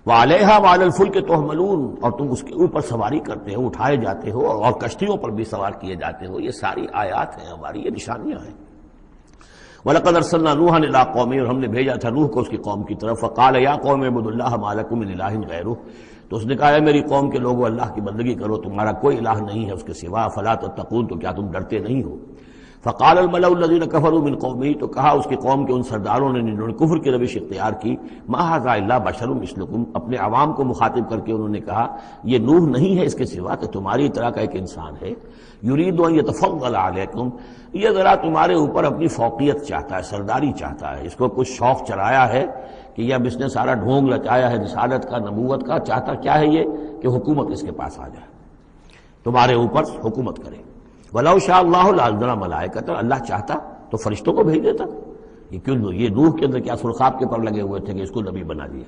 وعلیہا وعلی الفلک تحملون، اور تم اس کے اوپر سواری کرتے ہو، اٹھائے جاتے ہو، اور کشتیوں پر بھی سوار کیے جاتے ہو۔ یہ ساری آیات ہیں ہماری، یہ نشانیاں ہیں۔ وَلَقَدْ أَرْسَلْنَا نُوحًا إِلَىٰ قَوْمِهِ، اور ہم نے بھیجا تھا نوح کو اس کی قوم کی طرف، فَقَالَ يَا قَوْمِ اعْبُدُوا اللَّهَ مَا لَكُم مِّنْ إِلَٰهٍ غَيْرُهُ، تو اس نے کہا ہے میری قوم کے لوگوں اللہ کی بندگی کرو، تمہارا کوئی الہ نہیں ہے اس کے سوا، فَلَا تَتَّقُونَ، تو کیا تم ڈرتے نہیں ہو؟ فقال الملأ الذين كفروا من قومه، تو کہا اس کی قوم کے ان سرداروں نے جنہوں نے کفر کی روش اختیار کی، ما هذا الا بشر مثلكم، اپنے عوام کو مخاطب کر کے انہوں نے کہا یہ نوح نہیں ہے اس کے سوا کہ تمہاری طرح کا ایک انسان ہے، یرید ان يتفضل علیکم، یہ ذرا تمہارے اوپر اپنی فوقیت چاہتا ہے، سرداری چاہتا ہے، اس کو کچھ شوق چڑھایا ہے کہ اب اس نے سارا ڈھونگ لچایا ہے رسالت کا، نبوت کا، چاہتا کیا ہے یہ کہ حکومت اس کے پاس آ جائے، تمہارے اوپر حکومت کرے۔ وَلَوْ شَاءَ اللَّهُ لَأَنزَلَ مَلَائِكَةً، اللہ چاہتا تو فرشتوں کو بھیج دیتا۔ یہ کیوں، یہ نوح کے اندر کیا سرخاب کے پر لگے ہوئے تھے کہ اس کو نبی بنا دیا۔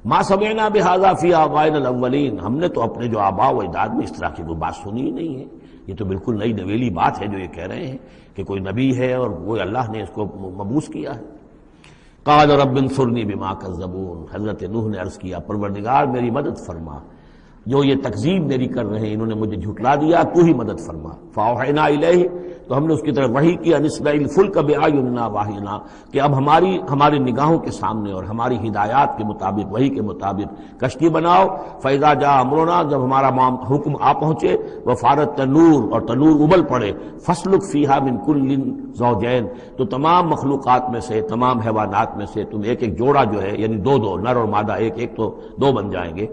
مَا سَمِعْنَا بِهَذَا فِي آبَائِنَا الْأَوَّلِينَ، ہم نے تو اپنے جو آباء و اجداد میں اس طرح کی کوئی بات سنی ہی نہیں ہے، یہ تو بالکل نئی نویلی بات ہے جو یہ کہہ رہے ہیں کہ کوئی نبی ہے اور وہ اللہ نے اس کو مبعوث کیا ہے۔ قَالَ رَبِّ انصُرْنِي بِمَا كَذَّبُونِ، حضرت نوح نے عرض کیا پروردگار میری مدد فرما، جو یہ تکذیب میری کر رہے ہیں، انہوں نے مجھے جھٹلا دیا، تو ہی مدد فرما۔ فاوحینا الیہ، تو ہم نے اس کی طرف وحی کیا، نصنع الفلک بأعیننا واحینا، کہ اب ہماری نگاہوں کے سامنے اور ہماری ہدایات کے مطابق، وحی کے مطابق کشتی بناؤ۔ فاذا جاء امرنا، جب ہمارا حکم آ پہنچے، وفارت تنور، اور تنور ابل پڑے، فاسلک فیہا من کل زوجین، تو تمام مخلوقات میں سے، تمام حیوانات میں سے تم ایک ایک جوڑا جو ہے، یعنی دو نر اور مادہ، ایک تو دو بن جائیں گے،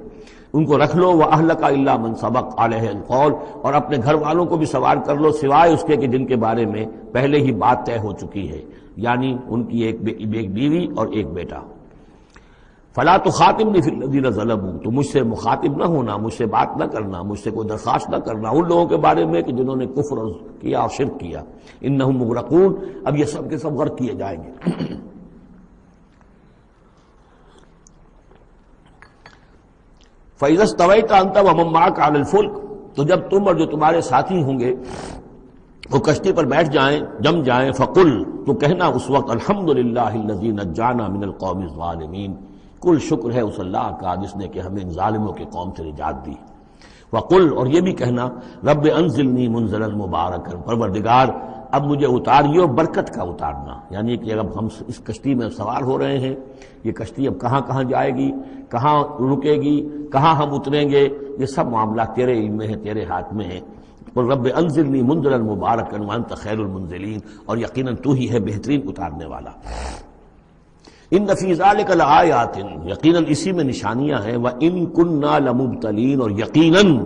ان کو رکھ لو۔ وَأَهْلَكَ إِلَّا مَنْ سَبَقَ عَلَيْهِ الْقَوْلُ، اور اپنے گھر والوں کو بھی سوار کر لو سوائے اس کے کہ جن کے بارے میں پہلے ہی بات طے ہو چکی ہے، یعنی ان کی ایک بیوی اور ایک بیٹا۔ فَلَا تُخَاطِبْنِي فِي الَّذِينَ ظَلَمُوا، تو مجھ سے مخاطب نہ ہونا، مجھ سے بات نہ کرنا، مجھ سے کوئی درخواست نہ کرنا ان لوگوں کے بارے میں کہ جنہوں نے کفر کیا اور شرک کیا۔ إِنَّهُمْ مُغْرَقُونَ، اب یہ سب کے سب غرق کیے جائیں گے۔ فَإِذَا اسْتَوَيْتَ أَنْتَ وَمَن مَّعَكَ عَلَى الْفُلْكِ، تو جب تم اور جو تمہارے ساتھی ہوں گے وہ کشتی پر بیٹھ جائیں، جم جائیں، فَقُلْ، تو کہنا اس وقت الحمدللہ الذی نجانا من القوم الظالمین، کل شکر ہے اس اللہ کا جس نے کہ ہمیں ان ظالموں کی قوم سے نجات دی۔ وَقُلْ، اور یہ بھی کہنا رب انزلنی منزلا مبارکا، پروردگار اب مجھے اتاریو برکت کا اتارنا، یعنی کہ اب ہم اس کشتی میں سوار ہو رہے ہیں، یہ کشتی اب کہاں کہاں جائے گی، کہاں رکے گی، کہاں ہم اتریں گے، یہ سب معاملات تیرے علم میں ہیں، تیرے ہاتھ میں ہیں۔ اور رب انزلنی منزلا مبارکا وانت خیر المنزلین، اور یقیناً تو ہی ہے بہترین اتارنے والا۔ ان فی ذلک لآیات، یقیناً اسی میں نشانیاں ہیں، وان کنا لمبتلین، اور یقیناً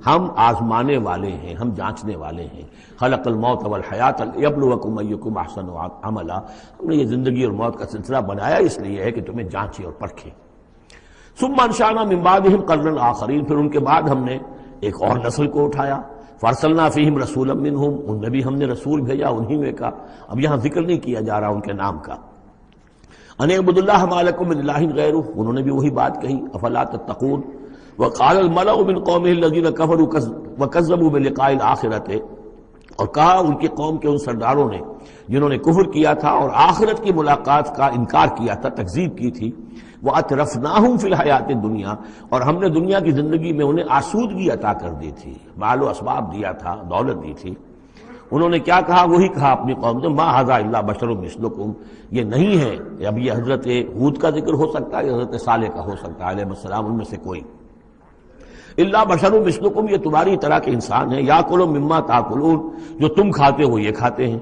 ہم آزمانے والے ہیں، ہم جانچنے والے ہیں۔ خلق الموت والحیات لیبلوکم ایکم احسن عملا، ہم نے یہ زندگی اور موت کا سلسلہ بنایا اس لیے ہے کہ تمہیں جانچے اور پرکھے۔ ثم انشأنا من بعدهم قرنا آخرین، پھر ان کے بعد ہم نے ایک اور نسل کو اٹھایا۔ فارسلنا فیہم رسولا منہم، ان میں بھی ہم نے رسول بھیجا انہی میں کا، اب یہاں ذکر نہیں کیا جا رہا ان کے نام کا۔ ان اعبدوا اللہ ما لکم من الہ غیرہ، انہوں نے بھی وہی بات کہی، افلا تتقون۔ وقال الملأ من قومه الذين كفروا وكذبوا بلقاء الآخرة، اور کہا ان کی قوم کے ان سرداروں نے جنہوں نے کفر کیا تھا اور آخرت کی ملاقات کا انکار کیا تھا، تکذیب کی تھی، وَأَتْرَفْنَاهُمْ فِي الْحَيَاةِ الدُّنْيَا، اور ہم نے دنیا کی زندگی میں انہیں آسودگی عطا کر دی تھی، مال و اسباب دیا تھا، دولت دی تھی۔ انہوں نے کیا کہا، وہی کہا اپنی قوم سے، مَا هَذَا إِلَّا بَشَرٌ مِثْلُكُمْ، یہ نہیں ہے، اب یہ حضرت ہود کا ذکر ہو سکتا ہے، حضرت صالح کا ہو سکتا ہے علیہ السلام، ان میں سے کوئی۔ الا بشر مثلکم، یہ تمہاری طرح کے انسان ہیں، یاکل مما تاکلون، جو تم کھاتے ہو یہ کھاتے ہیں۔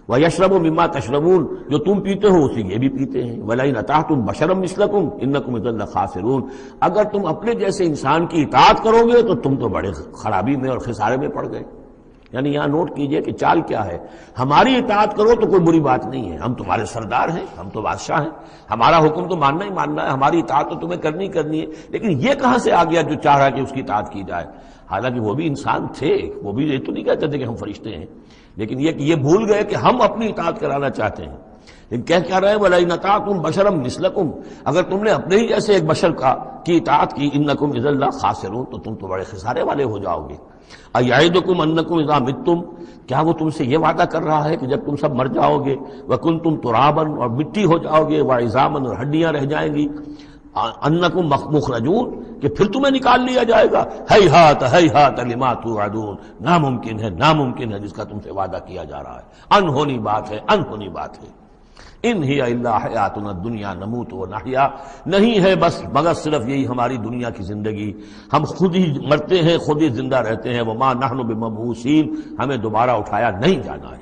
وَيَشْرَبُ مِمَّا تَشْرَبُونَ، جو تم پیتے ہو اسی یہ بھی پیتے ہیں، وَلَئِنْ أَطَعْتُمْ بَشَرًا مِثْلَكُمْ إِنَّكُمْ إِذًا لَخَاسِرُونَ، اگر تم اپنے جیسے انسان کی اطاعت کرو گے تو تم تو بڑے خرابی میں اور خسارے میں پڑ گئے۔ یعنی یہاں نوٹ کیجئے کہ چال کیا ہے، ہماری اطاعت کرو تو کوئی بری بات نہیں ہے، ہم تمہارے سردار ہیں، ہم تو بادشاہ ہیں، ہمارا حکم تو ماننا ہی ماننا ہے، ہماری اطاعت تو تمہیں کرنی ہے، لیکن یہ کہاں سے آ گیا جو چاہ رہا ہے کہ اس کی اطاعت کی جائے؟ حالانکہ وہ بھی انسان تھے، وہ بھی یہ تو نہیں کہتے تھے کہ ہم فرشتے ہیں، لیکن یہ کہ یہ بھول گئے کہ ہم اپنی اطاعت کرانا چاہتے ہیں۔ لیکن کیا رہے ہیں، وَلَئِنْ أَطَعْتُمْ بَشَرًا مِثْلَكُمْ، اگر تم نے اپنے ہی جیسے ایک بشر کی اطاعت کی، إِنَّكُمْ إِذًا لَخَاسِرُونَ، تو تم تو بڑے خسارے والے ہو جاؤ گے۔ أَيَعِدُكُمْ أَنَّكُمْ إِذَا مِتُّمْ، کیا وہ تم سے یہ وعدہ کر رہا ہے کہ جب تم سب مر جاؤ گے، وَكُنْتُمْ تُرَابًا، اور مٹی ہو جاؤ گے، وَعِظَامًا، اور ہڈیاں رہ جائیں گی، انکم مخرجون، کہ پھر تمہیں نکال لیا جائے گا، ہیہات ہیہات لما توعدون، ناممکن ہے جس کا تم سے وعدہ کیا جا رہا ہے، انہونی بات ہے، انہونی بات ہے۔ ان ہی الا حیاتنا الدنیا نموت و نحیا، نہیں ہے بس مگر صرف یہی ہماری دنیا کی زندگی، ہم خود ہی مرتے ہیں، خود ہی زندہ رہتے ہیں، وما نحن بمبعوثین، ہمیں دوبارہ اٹھایا نہیں جانا ہے۔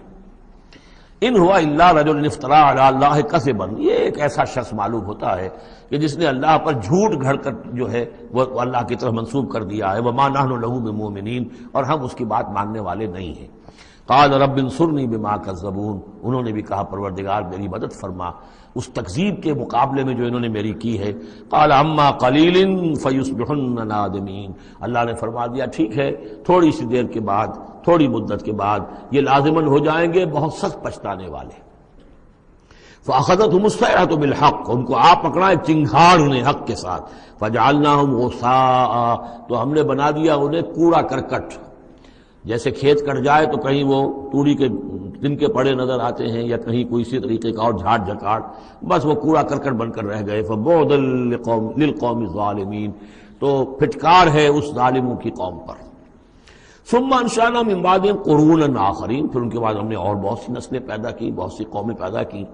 ان ہوا الا رجل افترا علی اللہ کذبا، یہ ایک ایسا شخص معلوم ہوتا ہے کہ جس نے اللہ پر جھوٹ گھڑ کر جو ہے وہ اللہ کی طرف منسوب کر دیا ہے، وما نحن لہ بمؤمنین، اور ہم اس کی بات ماننے والے نہیں ہیں۔ قال رب انصرنی بما کذبون، انہوں نے بھی کہا پروردگار میری مدد فرما اس تکذیب کے مقابلے میں جو انہوں نے میری کی ہے۔ قال اما قلیل فیصبحن نادمین، اللہ نے فرما دیا ٹھیک ہے، تھوڑی سی دیر کے بعد، تھوڑی مدت کے بعد یہ لازماً ہو جائیں گے بہت سخت پچھتانے والے۔ فاخذتهم الصیحۃ بالحق، ان کو آ پکڑا ایک چنگھاڑ انہیں حق کے ساتھ، فجعلناہم غثاء، تو ہم نے بنا دیا انہیں کوڑا کرکٹ، جیسے کھیت کٹ جائے تو کہیں وہ توڑی کے دن کے پڑے نظر آتے ہیں یا کہیں کوئی اسی طریقے کا اور جھاڑ جھکاڑ، بس وہ کوڑا کرکٹ بن کر رہ گئے۔ فبعدا للقوم الظالمین، تو پھٹکار ہے اس ظالموں کی قوم پر۔ ثم انشأنا من بعدهم قرونا آخرین، پھر ان کے بعد ہم نے اور بہت سی نسلیں پیدا کی، بہت سی قومیں پیدا کی۔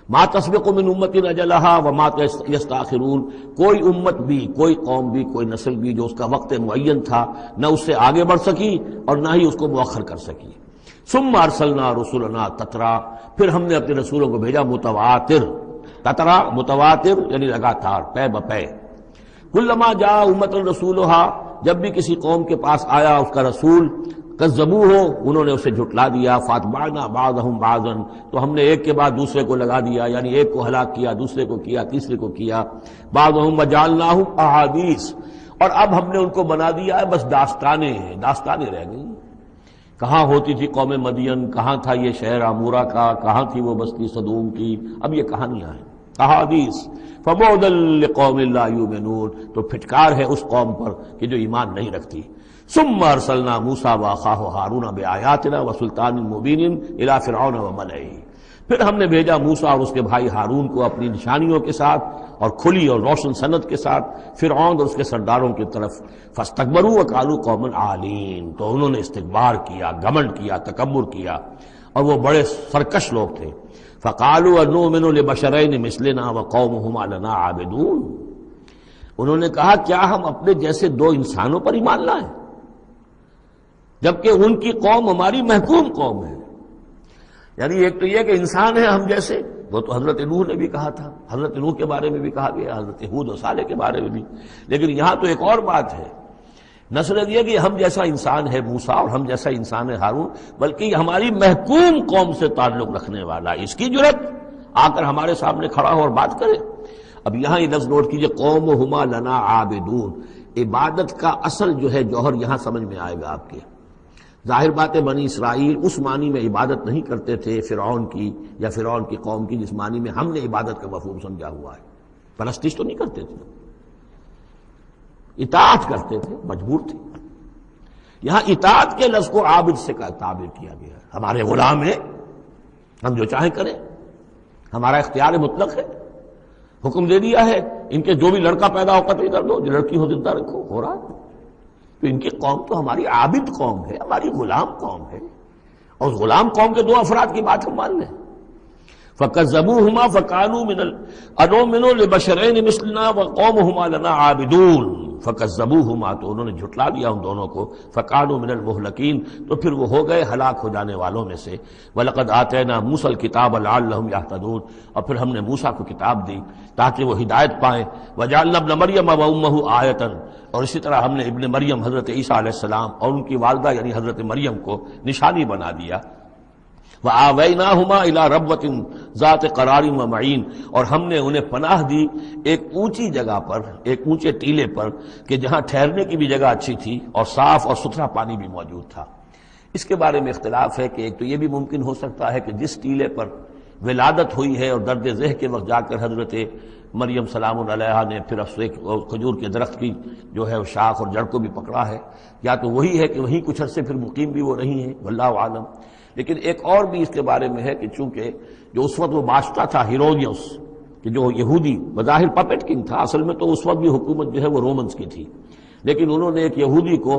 ما تسبق من امت اجلها وما یستاخرون، کوئی امت بھی، کوئی قوم بھی، کوئی نسل بھی جو اس کا وقت معین تھا نہ اس سے آگے بڑھ سکی اور نہ ہی اس کو مؤخر کر سکی۔ ثم ارسلنا رسلنا تترا، پھر ہم نے اپنے رسولوں کو بھیجا متواتر، تترا متواتر یعنی لگاتار، پے بپے۔ کلما جاء امۃ رسولها، جب بھی کسی قوم کے پاس آیا اس کا رسول، کذبوہ، انہوں نے اسے جھٹلا دیا، فاتبعنا بعضهم بعضا، تو ہم نے ایک کے بعد دوسرے کو لگا دیا، یعنی ایک کو ہلاک کیا، دوسرے کو کیا، تیسرے کو کیا۔ بعضهم وجعلناهم احادیث، اور اب ہم نے ان کو بنا دیا ہے بس داستانیں ہیں، داستانیں رہ گئی۔ کہاں ہوتی تھی قوم مدین، کہاں تھا یہ شہر عمورہ کا، کہاں تھی وہ بستی صدوم کی، اب یہ کہانیاں ہیں، احادیث۔ فبعدا لقوم لا یؤمنون، تو پھٹکار ہے اس قوم پر کہ جو ایمان نہیں رکھتی۔ ثم ارسلنا موسیٰ واخاہ ہارون بآیاتنا وسلطان مبین الی فرعون وملئہ، پھر ہم نے بھیجا موسیٰ اور اس کے بھائی ہارون کو اپنی نشانیوں کے ساتھ اور کھلی اور روشن سند کے ساتھ فرعون اور اس کے سرداروں کی طرف۔ فاستکبروا وقالوا قوم عالین، تو انہوں نے استکبار کیا، گھمنڈ کیا، تکبر کیا، اور وہ بڑے سرکش لوگ تھے۔ فقالوا انؤمن لبشرین مثلنا وقومهما لنا عابدون، انہوں نے کہا کیا ہم اپنے جیسے دو انسانوں پر ایمان لائیں جبکہ ان کی قوم ہماری محکوم قوم ہے۔ یعنی ایک تو یہ کہ انسان ہے ہم جیسے، وہ تو حضرت نوح نے بھی کہا تھا، حضرت نوح کے بارے میں بھی کہا گیا، حضرت ہود و صالح کے بارے میں بھی، لیکن یہاں تو ایک اور بات ہے، نہ صرف یہ کہ ہم جیسا انسان ہے موسیٰ اور ہم جیسا انسان ہے ہارون، بلکہ یہ ہماری محکوم قوم سے تعلق رکھنے والا، اس کی جرت آ کر ہمارے سامنے کھڑا ہو اور بات کرے۔ اب یہاں یہ لفظ نوٹ کیجئے، قومہما لنا عابدون، عبادت کا اصل جو ہے جوہر یہاں سمجھ میں آئے گا آپ کے۔ ظاہر بات ہے بنی اسرائیل اس معنی میں عبادت نہیں کرتے تھے فرعون کی یا فرعون کی قوم کی جس معنی میں ہم نے عبادت کا مفہوم سمجھا ہوا ہے، پرستش تو نہیں کرتے تھے، اطاعت کرتے تھے، مجبور تھے۔ یہاں اطاعت کے لفظ کو عابد سے تعبیر کیا گیا ہے، ہمارے غلام ہیں، ہم جو چاہیں کریں، ہمارا اختیار مطلق ہے، حکم دے دیا ہے ان کے جو بھی لڑکا پیدا ہو قتل کر دو، جو لڑکی ہو زندہ رکھو، ہو رہا ہے۔ تو ان کی قوم تو ہماری عابد قوم ہے، ہماری غلام قوم ہے، اور اس غلام قوم کے دو افراد کی بات ہم مان لیں۔ فَكَذَّبُوهُمَا فَكَانُوا مِنَ الْأَنُؤْمِنُ لِبَشَرَيْنِ مِثْلِنَا وَقَوْمُهُمَا لَنَا عَابِدُونَ فکذبوہما، تو انہوں نے جھٹلا دیا ان دونوں کو، فکانوا من المہلکین، تو پھر وہ ہو گئے ہلاک ہو جانے والوں میں سے۔ وَلَقَدْ آتَيْنَا مُوسَى الْكِتَابَ لَعَلَّهُمْ يَهْتَدُونَ، اور پھر ہم نے موسیٰ کو کتاب دی تاکہ وہ ہدایت پائیں۔ وَجَعَلْنَا ابْنَ مَرْيَمَ وَأُمَّهُ آیَةً، اور اسی طرح ہم نے ابن مریم حضرت عیسیٰ علیہ السلام اور ان کی والدہ یعنی حضرت مریم کو نشانی بنا دیا۔ وَآوَيْنَاهُمَا إِلَىٰ رَبْوَةٍ ذَاتِ قَرَارٍ وَمَعِينٍ، اور ہم نے انہیں پناہ دی ایک اونچی جگہ پر، ایک اونچے ٹیلے پر کہ جہاں ٹھہرنے کی بھی جگہ اچھی تھی اور صاف اور ستھرا پانی بھی موجود تھا۔ اس کے بارے میں اختلاف ہے کہ ایک تو یہ بھی ممکن ہو سکتا ہے کہ جس ٹیلے پر ولادت ہوئی ہے اور درد ذہ کے وقت جا کر حضرت مریم سلام علیہا نے پھر کھجور کے درخت کی جو ہے شاخ اور جڑ کو بھی پکڑا ہے، یا تو وہی ہے کہ وہیں کچھ عرصے پھر مقیم بھی وہ رہی ہیں، واللہ عالم۔ لیکن ایک اور بھی اس کے بارے میں ہے کہ چونکہ جو اس وقت وہ بادشاہ تھا ہیرودیوس، کہ جو یہودی بظاہر پپٹ کنگ تھا، اصل میں تو اس وقت بھی حکومت جو ہے وہ رومنز کی تھی، لیکن انہوں نے ایک یہودی کو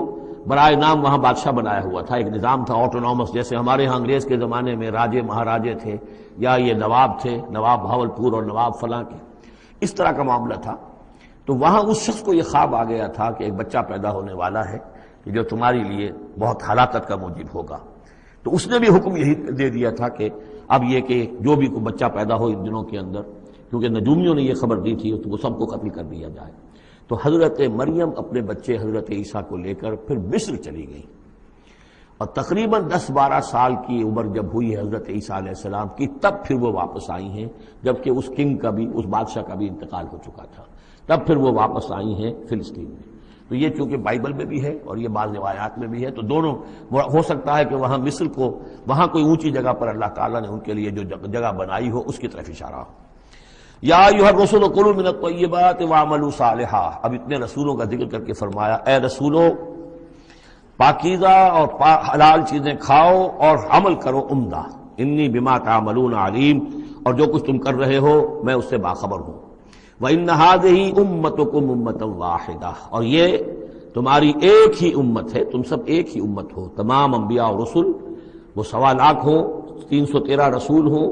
برائے نام وہاں بادشاہ بنایا ہوا تھا۔ ایک نظام تھا آٹونومس، جیسے ہمارے ہاں انگریز کے زمانے میں راجے مہاراجے تھے یا یہ نواب تھے، نواب بھاولپور اور نواب فلاں کے، اس طرح کا معاملہ تھا۔ تو وہاں اس شخص کو یہ خواب آ گیا تھا کہ ایک بچہ پیدا ہونے والا ہے کہ جو تمہاری لیے بہت ہلاکت کا موجب ہوگا۔ تو اس نے بھی حکم یہی دے دیا تھا کہ اب یہ کہ جو بھی کوئی بچہ پیدا ہو ان دنوں کے اندر، کیونکہ نجومیوں نے یہ خبر دی تھی، تو وہ سب کو قتل کر دیا جائے۔ تو حضرت مریم اپنے بچے حضرت عیسیٰ کو لے کر پھر مصر چلی گئی، اور تقریباً 10-12 سال کی عمر جب ہوئی ہے حضرت عیسیٰ علیہ السلام کی، تب پھر وہ واپس آئی ہیں، جبکہ اس کنگ کا بھی، اس بادشاہ کا بھی انتقال ہو چکا تھا، تب پھر وہ واپس آئی ہیں فلسطین میں۔ تو یہ چونکہ بائبل میں بھی ہے اور یہ بعض روایات میں بھی ہے، تو دونوں ہو سکتا ہے کہ وہاں مصر کو، وہاں کوئی اونچی جگہ پر اللہ تعالیٰ نے ان کے لیے جو جگہ بنائی ہو اس کی طرف اشارہ ہو۔ یا ایھا الرسل کلوا من الطیبات واعملوا صالحا، اب اتنے رسولوں کا ذکر کر کے فرمایا اے رسولو پاکیزہ اور حلال چیزیں کھاؤ اور عمل کرو عمدہ، انی بما تعملون علیم، اور جو کچھ تم کر رہے ہو میں اس سے باخبر ہوں۔ وَإِنَّ هَٰذِهِ أُمَّتُكُمْ أُمَّةً وَاحِدَةً، اور یہ تمہاری ایک ہی امت ہے، تم سب ایک ہی امت ہو، تمام انبیاء اور رسل، وہ 1.25 لاکھ ہوں، 313 رسول ہوں،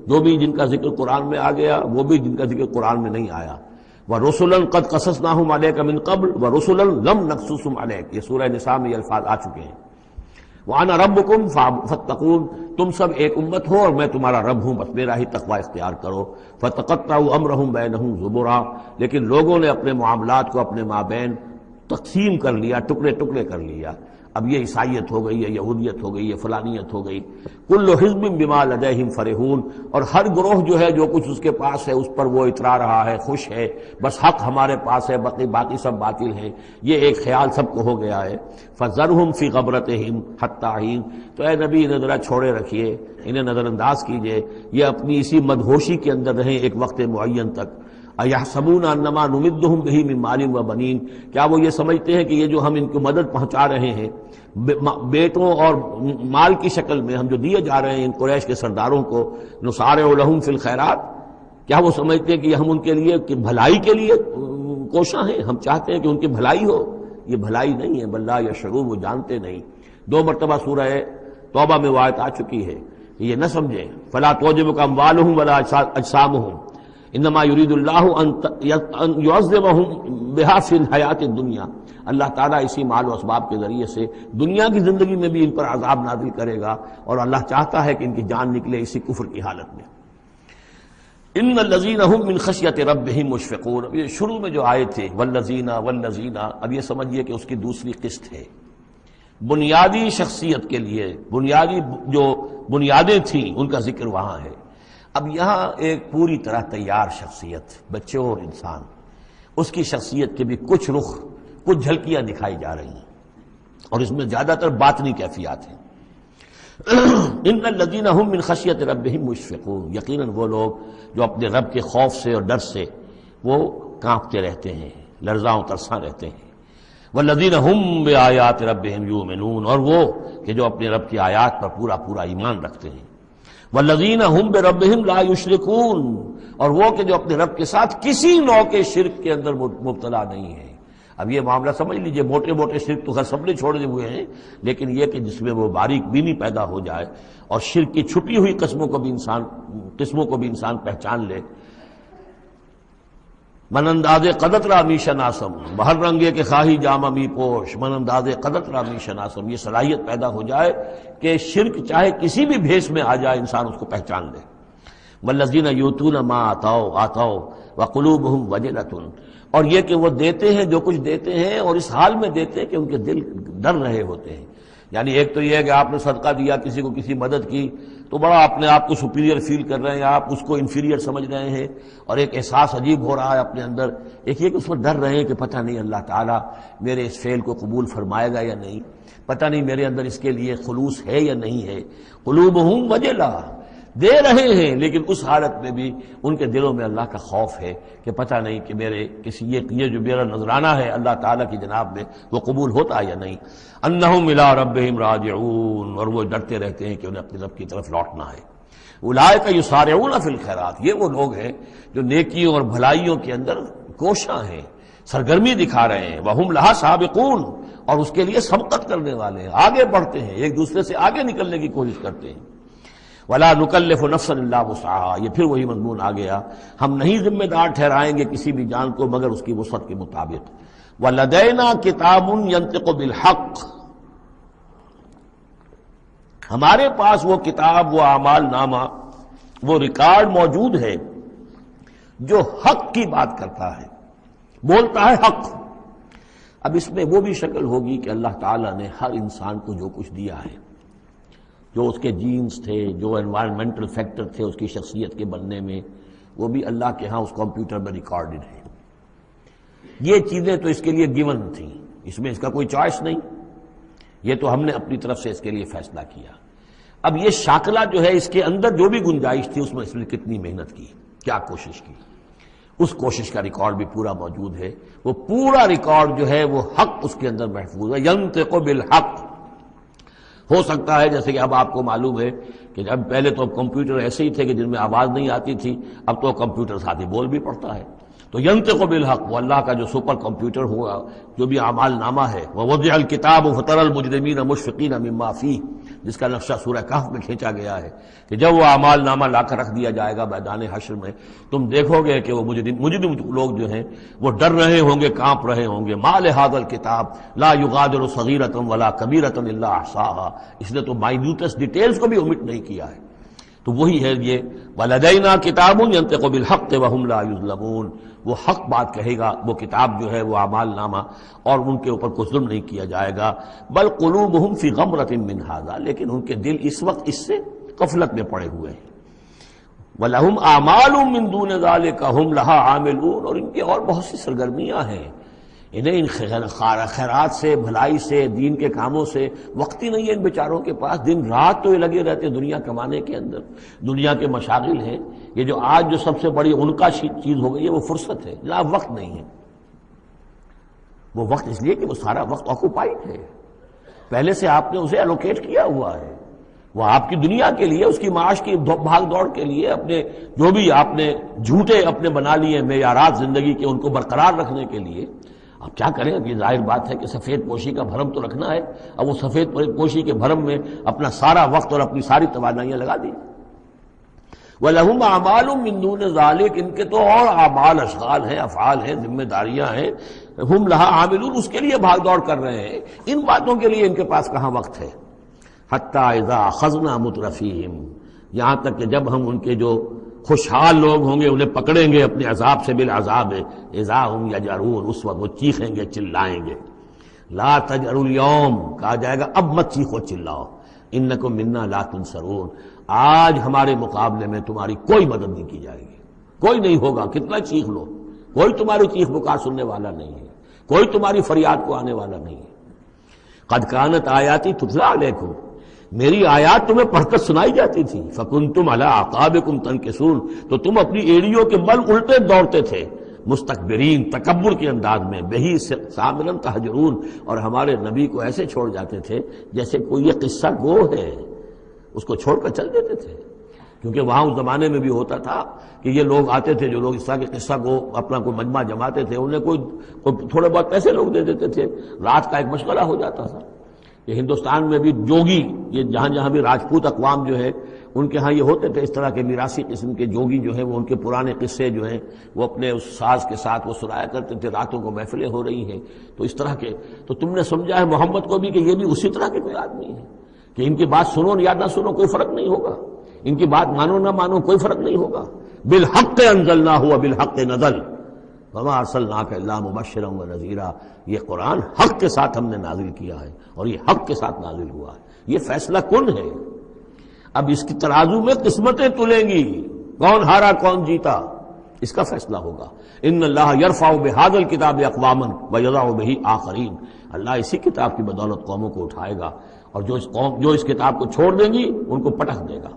جو بھی جن کا ذکر قرآن میں آ گیا، وہ بھی جن کا ذکر قرآن میں نہیں آیا۔ وَرُسُلًا قَدْ قَصَصْنَاهُمْ عَلَيْكَ مِن قَبْلُ وَرُسُلًا لَمْ نَقْصُصْهُمْ عَلَيْكَ، یہ سورہ نساء میں یہ الفاظ آ چکے ہیں۔ وَأَنَا رَبُّكُمْ فَاتَّقُونِ، تم سب ایک امت ہو اور میں تمہارا رب ہوں، بس میرا ہی تقوی اختیار کرو۔ فَتَقَطَّعُوا أَمْرَهُمْ بَيْنَهُمْ زُبُرًا، لیکن لوگوں نے اپنے معاملات کو اپنے مابین تقسیم کر لیا، ٹکڑے ٹکڑے کر لیا۔ اب یہ عیسائیت ہو گئی، یہ یہودیت ہو گئی، یہ فلانیت ہو گئی۔ کل حزب بما لدیہم فرحون، اور ہر گروہ جو ہے جو کچھ اس کے پاس ہے اس پر وہ اترا رہا ہے، خوش ہے، بس حق ہمارے پاس ہے، باقی سب باطل ہیں، یہ ایک خیال سب کو ہو گیا ہے۔ فذرہم فی غبرتہم حتی حین، تو اے نبی انہیں ذرا چھوڑے رکھیے، انہیں نظر انداز کیجئے، یہ اپنی اسی مدہوشی کے اندر رہیں ایک وقت معین تک۔ اَيَحْسَبُونَ أَنَّمَا نُمِدُّهُم بِهِ مِن مَّالٍ وَبَنِينَ، کیا وہ یہ سمجھتے ہیں کہ یہ جو ہم ان کو مدد پہنچا رہے ہیں بیٹوں اور مال کی شکل میں، ہم جو دیے جا رہے ہیں ان قریش کے سرداروں کو، نُسَارِعُ لَهُمْ فِي الْخَيْرَاتِ، کیا وہ سمجھتے ہیں کہ ہم ان کے لیے بھلائی کے لیے کوشاں ہیں، ہم چاہتے ہیں کہ ان کی بھلائی ہو؟ یہ بھلائی نہیں ہے، بل لا یشعرون، وہ جانتے نہیں۔ 2 مرتبہ سورہ توبہ میں وہ آیت آ چکی ہے کہ یہ نہ سمجھیں، فَلَا تُعْجِبْكَ أَمْوَالُهُمْ وَلَا أَجْسَامُهُمْ انما یرید اللہ ان یعذبہم بہا فی الحیات الدنیا، اللہ تعالیٰ اسی مال و اسباب کے ذریعے سے دنیا کی زندگی میں بھی ان پر عذاب نازل کرے گا، اور اللہ چاہتا ہے کہ ان کی جان نکلے اسی کفر کی حالت میں۔ ان الذین هم من خشیۃ ربہم مشفقون، یہ شروع میں جو آئے تھے والذین، اب یہ سمجھیے کہ اس کی دوسری قسط ہے۔ بنیادی شخصیت کے لیے بنیادی جو بنیادیں تھیں ان کا ذکر وہاں ہے۔ اب یہاں ایک پوری طرح تیار شخصیت، بچے اور انسان، اس کی شخصیت کے بھی کچھ رخ، کچھ جھلکیاں دکھائی جا رہی ہیں، اور اس میں زیادہ تر باطنی کیفیات ہیں۔ ان الذین هم من خشیۃ ربہم مشفقون، یقیناً وہ لوگ جو اپنے رب کے خوف سے اور ڈر سے وہ کانپتے رہتے ہیں، لرزاں و ترساں رہتے ہیں۔ والذین هم بآیات ربہم یؤمنون، اور وہ کہ جو اپنے رب کی آیات پر پورا پورا ایمان رکھتے ہیں۔ والذین هم بربہم لا یشرکون، اور وہ کہ جو اپنے رب کے ساتھ کسی نوع کے شرک کے اندر مبتلا نہیں ہے۔ اب یہ معاملہ سمجھ لیجئے، موٹے موٹے شرک تو خیر سب نے چھوڑے ہوئے ہیں، لیکن یہ کہ جس میں وہ باریک بینی پیدا ہو جائے اور شرک کی چھپی ہوئی قسموں کو بھی انسان پہچان لے۔ من انداز قدت را می شناسم، بہر رنگے کے خواہی جامہ می پوش، من انداز قدت را می شناسم، یہ صلاحیت پیدا ہو جائے کہ شرک چاہے کسی بھی بھیس میں آ جائے انسان اس کو پہچان لے۔ والذین یؤتون ما آتوا وقلوبہم وجلۃ، اور یہ کہ وہ دیتے ہیں جو کچھ دیتے ہیں اور اس حال میں دیتے ہیں کہ ان کے دل ڈر رہے ہوتے ہیں۔ یعنی ایک تو یہ ہے کہ آپ نے صدقہ دیا، کسی کو کسی مدد کی تو بڑا اپنے آپ کو سپیریئر فیل کر رہے ہیں، آپ اس کو انفیریئر سمجھ رہے ہیں اور ایک احساس عجیب ہو رہا ہے اپنے اندر۔ ایک یہ کہ اس پر ڈر رہے ہیں کہ پتہ نہیں اللہ تعالیٰ میرے اس فعل کو قبول فرمائے گا یا نہیں، پتہ نہیں میرے اندر اس کے لیے خلوص ہے یا نہیں ہے۔ قلوبہم وجلہ، دے رہے ہیں لیکن اس حالت میں بھی ان کے دلوں میں اللہ کا خوف ہے کہ پتہ نہیں کہ میرے کسی یہ جو میرا نذرانہ ہے اللہ تعالیٰ کی جناب میں وہ قبول ہوتا یا نہیں۔ انہم الی ربہم راجعون، اور وہ ڈرتے رہتے ہیں کہ انہیں اپنے رب کی طرف لوٹنا ہے۔ اولئک یسارعون فی الخیرات، یہ وہ لوگ ہیں جو نیکیوں اور بھلائیوں کے اندر کوشاں ہیں، سرگرمی دکھا رہے ہیں۔ وہم لہا سابقون، اور اس کے لیے سبقت کرنے والے ہیں، آگے بڑھتے ہیں، ایک دوسرے سے آگے نکلنے کی کوشش کرتے ہیں۔ وَلَا نُكَلِّفُ نَفْسًا إِلَّا وُسْعَهَا، یہ پھر وہی مضمون آ گیا، ہم نہیں ذمہ دار ٹھہرائیں گے کسی بھی جان کو مگر اس کی وسعت کے مطابق۔ وَلَدَيْنَا كِتَابٌ يَنطِقُ بِالْحَقِّ، ہمارے پاس وہ کتاب، وہ اعمال نامہ، وہ ریکارڈ موجود ہے جو حق کی بات کرتا ہے، بولتا ہے حق۔ اب اس میں وہ بھی شکل ہوگی کہ اللہ تعالیٰ نے ہر انسان کو جو کچھ دیا ہے، جو اس کے جینز تھے، جو انوائرمنٹل فیکٹر تھے اس کی شخصیت کے بننے میں، وہ بھی اللہ کے ہاں اس کمپیوٹر میں ریکارڈڈ ہے۔ یہ چیزیں تو اس کے لیے گیون تھیں، اس میں اس کا کوئی چوائس نہیں، یہ تو ہم نے اپنی طرف سے اس کے لیے فیصلہ کیا۔ اب یہ شاکلہ جو ہے، اس کے اندر جو بھی گنجائش تھی اس میں اس نے کتنی محنت کی، کیا کوشش کی، اس کوشش کا ریکارڈ بھی پورا موجود ہے۔ وہ پورا ریکارڈ جو ہے وہ حق اس کے اندر محفوظ ہے۔ ینطق بالحق، ہو سکتا ہے جیسے کہ اب آپ کو معلوم ہے کہ جب پہلے تو کمپیوٹر ایسے ہی تھے کہ جن میں آواز نہیں آتی تھی، اب تو کمپیوٹر ساتھ ہی بول بھی پڑتا ہے۔ تو ینطق بالحق، وہ اللہ کا جو سپر کمپیوٹر ہوا، جو بھی اعمال نامہ ہے، ووضع الکتاب فتری المجرمین مشفقین مما فیہ، جس کا نقشہ سورہ کہف میں کھینچا گیا ہے کہ جب وہ اعمال نامہ لا کر رکھ دیا جائے گا میدان حشر میں، تم دیکھو گے کہ وہ مجرم لوگ جو ہیں وہ ڈر رہے ہوں گے، کانپ رہے ہوں گے۔ ما لہذا الکتاب لا یغادر صغیرۃ ولا کبیرۃ الا احصاها، اس نے تو مائنیوٹس ڈیٹیلز کو بھی اومٹ نہیں کیا ہے۔ تو وہی ہے یہ ولدینا کتاب ینطق بالحق وہم لا یظلمون، وہ حق بات کہے گا، وہ کتاب جو ہے وہ اعمال نامہ، اور ان کے اوپر کوئی ظلم نہیں کیا جائے گا۔ بل قلوبہم فی غمرۃ من ھذا، لیکن ان کے دل اس وقت اس سے غفلت میں پڑے ہوئے ہیں۔ وَلَهُمْ أَعْمَالٌ مِّن دُونِ ذَلِكَ هُمْ لَهَا عَامِلُونَ، اور ان کی اور بہت سی سرگرمیاں ہیں، انہیں ان خیرات سے، بھلائی سے، دین کے کاموں سے وقت ہی نہیں ہے ان بیچاروں کے پاس۔ دن رات تو یہ لگے رہتے ہیں دنیا کمانے کے اندر، دنیا کے مشاغل ہیں۔ یہ جو آج جو سب سے بڑی ان کا چیز ہو گئی ہے وہ فرصت ہے، جناب وقت نہیں ہے۔ وہ وقت اس لیے کہ وہ سارا وقت آکوپائڈ ہے، پہلے سے آپ نے اسے الوکیٹ کیا ہوا ہے، وہ آپ کی دنیا کے لیے، اس کی معاش کی بھاگ دوڑ کے لیے، اپنے جو بھی آپ نے جھوٹے اپنے بنا لیے معیارات زندگی کے، ان کو برقرار رکھنے کے لیے۔ اب کیا کریں، اب یہ ظاہر بات ہے کہ سفید پوشی کا بھرم تو رکھنا ہے، اب وہ سفید پوشی کے بھرم میں اپنا سارا وقت اور اپنی ساری توانائیاں لگا دی۔ وَلَهُمْ أَعْمَالٌ مِّن دُونِ ذَلِكَ، ان کے تو اور اعمال، اشغال ہیں، افعال ہیں، ذمہ داریاں ہیں، ہم لہا عاملون، اس کے لیے بھاگ دوڑ کر رہے ہیں، ان باتوں کے لیے ان کے پاس کہاں وقت ہے۔ حَتَّى إِذَا أَخَذْنَا مُتْرَفِيهِمْ، یہاں تک کہ جب ہم ان کے جو خوشحال لوگ ہوں گے انہیں پکڑیں گے اپنے عذاب سے، بالعذاب اذا ہم یجرون، اس وقت وہ چیخیں گے، چلائیں گے۔ لا تجروا اليوم، کہا جائے گا اب مت چیخو چلاؤ، انکم منا لا تنصرون، آج ہمارے مقابلے میں تمہاری کوئی مدد نہیں کی جائے گی، کوئی نہیں ہوگا، کتنا چیخ لو، کوئی تمہاری چیخ پکار سننے والا نہیں ہے، کوئی تمہاری فریاد کو آنے والا نہیں ہے۔ قد کانت آیاتی تتلی علیکم، میری آیات تمہیں پڑھ کر سنائی جاتی تھی، فکنتم علی اعقابکم تنکسون، تو تم اپنی ایڑیوں کے بل الٹے دوڑتے تھے، مستکبرین، تکبر کے انداز میں، بہی سامرن تہجرون، اور ہمارے نبی کو ایسے چھوڑ جاتے تھے جیسے کوئی یہ قصہ گو ہے، اس کو چھوڑ کر چل دیتے تھے۔ کیونکہ وہاں اس زمانے میں بھی ہوتا تھا کہ یہ لوگ آتے تھے، جو لوگ اس طرح کے قصہ کو اپنا کوئی مجمع جماتے تھے، انہیں کوئی تھوڑے بہت پیسے لوگ دے دیتے تھے، رات کا ایک مشغلہ ہو جاتا تھا، کہ ہندوستان میں بھی جوگی، یہ جہاں جہاں بھی راجپوت اقوام جو ہے ان کے ہاں یہ ہوتے تھے اس طرح کے میراثی قسم کے جوگی جو ہیں، وہ ان کے پرانے قصے جو ہیں وہ اپنے اس ساز کے ساتھ وہ سنایا کرتے تھے، راتوں کو محفلیں ہو رہی ہیں تو اس طرح کے، تو تم نے سمجھا ہے محمد کو بھی کہ یہ بھی اسی طرح کے کوئی آدمی ہے کہ ان کی بات سنو یا نہ سنو کوئی فرق نہیں ہوگا، ان کی بات مانو نہ مانو کوئی فرق نہیں ہوگا. بالحق انزلناہ وبالحق نزل وما ارسلناک الا مبشرا ونذیرا، یہ قرآن حق کے ساتھ ہم نے نازل کیا ہے اور یہ حق کے ساتھ نازل ہوا ہے. یہ فیصلہ کن ہے. اب اس کی ترازو میں قسمتیں تلیں گی، کون ہارا کون جیتا اس کا فیصلہ ہوگا. ان اللہ یرفع بہذا الکتاب اقواما ویضع بہ آخرین، اللہ اسی کتاب کی بدولت قوموں کو اٹھائے گا اور جو اس کتاب کو چھوڑ دیں گی ان کو پٹخ دے گا.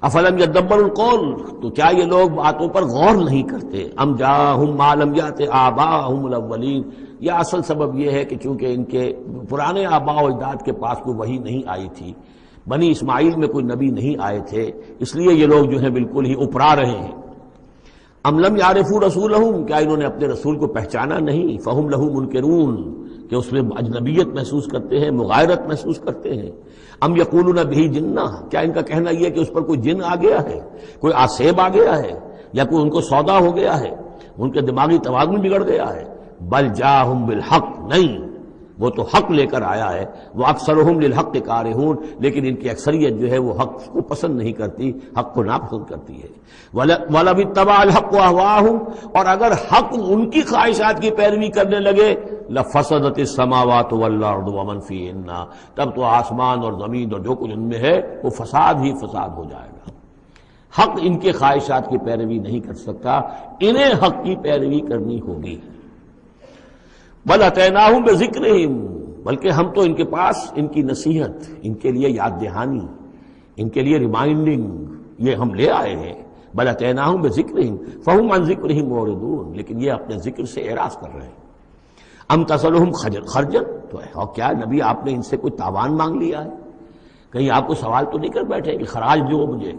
افلم یدبر القول، تو کیا یہ لوگ باتوں پر غور نہیں کرتے؟ ام جاءہم ما لم یأت آباءہم الاولین، یہ اصل سبب یہ ہے کہ چونکہ ان کے پرانے آباء و اجداد کے پاس کوئی وحی نہیں آئی تھی، بنی اسماعیل میں کوئی نبی نہیں آئے تھے، اس لیے یہ لوگ جو ہیں بالکل ہی اپرا رہے ہیں. ام لم یعرفوا رسولہم، کیا انہوں نے اپنے رسول کو پہچانا نہیں؟ فہم لہ منکرون، کہ اس میں اجنبیت محسوس کرتے ہیں، مغایرت محسوس کرتے ہیں. ام یقولون بہ جنہ، کیا ان کا کہنا یہ ہے کہ اس پر کوئی جن آ گیا ہے، کوئی آسیب آ گیا ہے، یا کوئی ان کو سودا ہو گیا ہے، ان کے دماغی توازن بگڑ گیا ہے. بل جاءہم بالحق، نہیں، وہ تو حق لے کر آیا ہے. وہ اکثرہم للحق کارہون، لیکن ان کی اکثریت جو ہے وہ حق کو پسند نہیں کرتی، حق کو ناپسند کرتی ہے. وَلَوِ اتَّبَعَ الْحَقُّ أَهْوَاءَهُمْ، اور اگر حق ان کی خواہشات کی پیروی کرنے لگے، لَفَسَدَتِ السَّمَاوَاتُ وَالْأَرْضُ وَمَنْ فِيهِنَّ، تب تو آسمان اور زمین اور جو کچھ ان میں ہے وہ فساد ہی فساد ہو جائے گا. حق ان کے خواہشات کی پیروی نہیں کر سکتا، انہیں حق کی پیروی کرنی ہوگی. بل اتیناہم بذکرہم، بلکہ ہم تو ان کے پاس ان کی نصیحت، ان کے لیے یاد دہانی، ان کے لیے ریمائنڈنگ یہ ہم لے آئے ہیں. بل اتیناہم بذکرہم فہم عن ذکرہم معرضون، لیکن یہ اپنے ذکر سے اعراض کر رہے ہیں. ام تسألہم خرجا، تو اور کیا نبی آپ نے ان سے کوئی تاوان مانگ لیا ہے؟ کہیں آپ کو سوال تو نہیں کر بیٹھے کہ خراج دو مجھے؟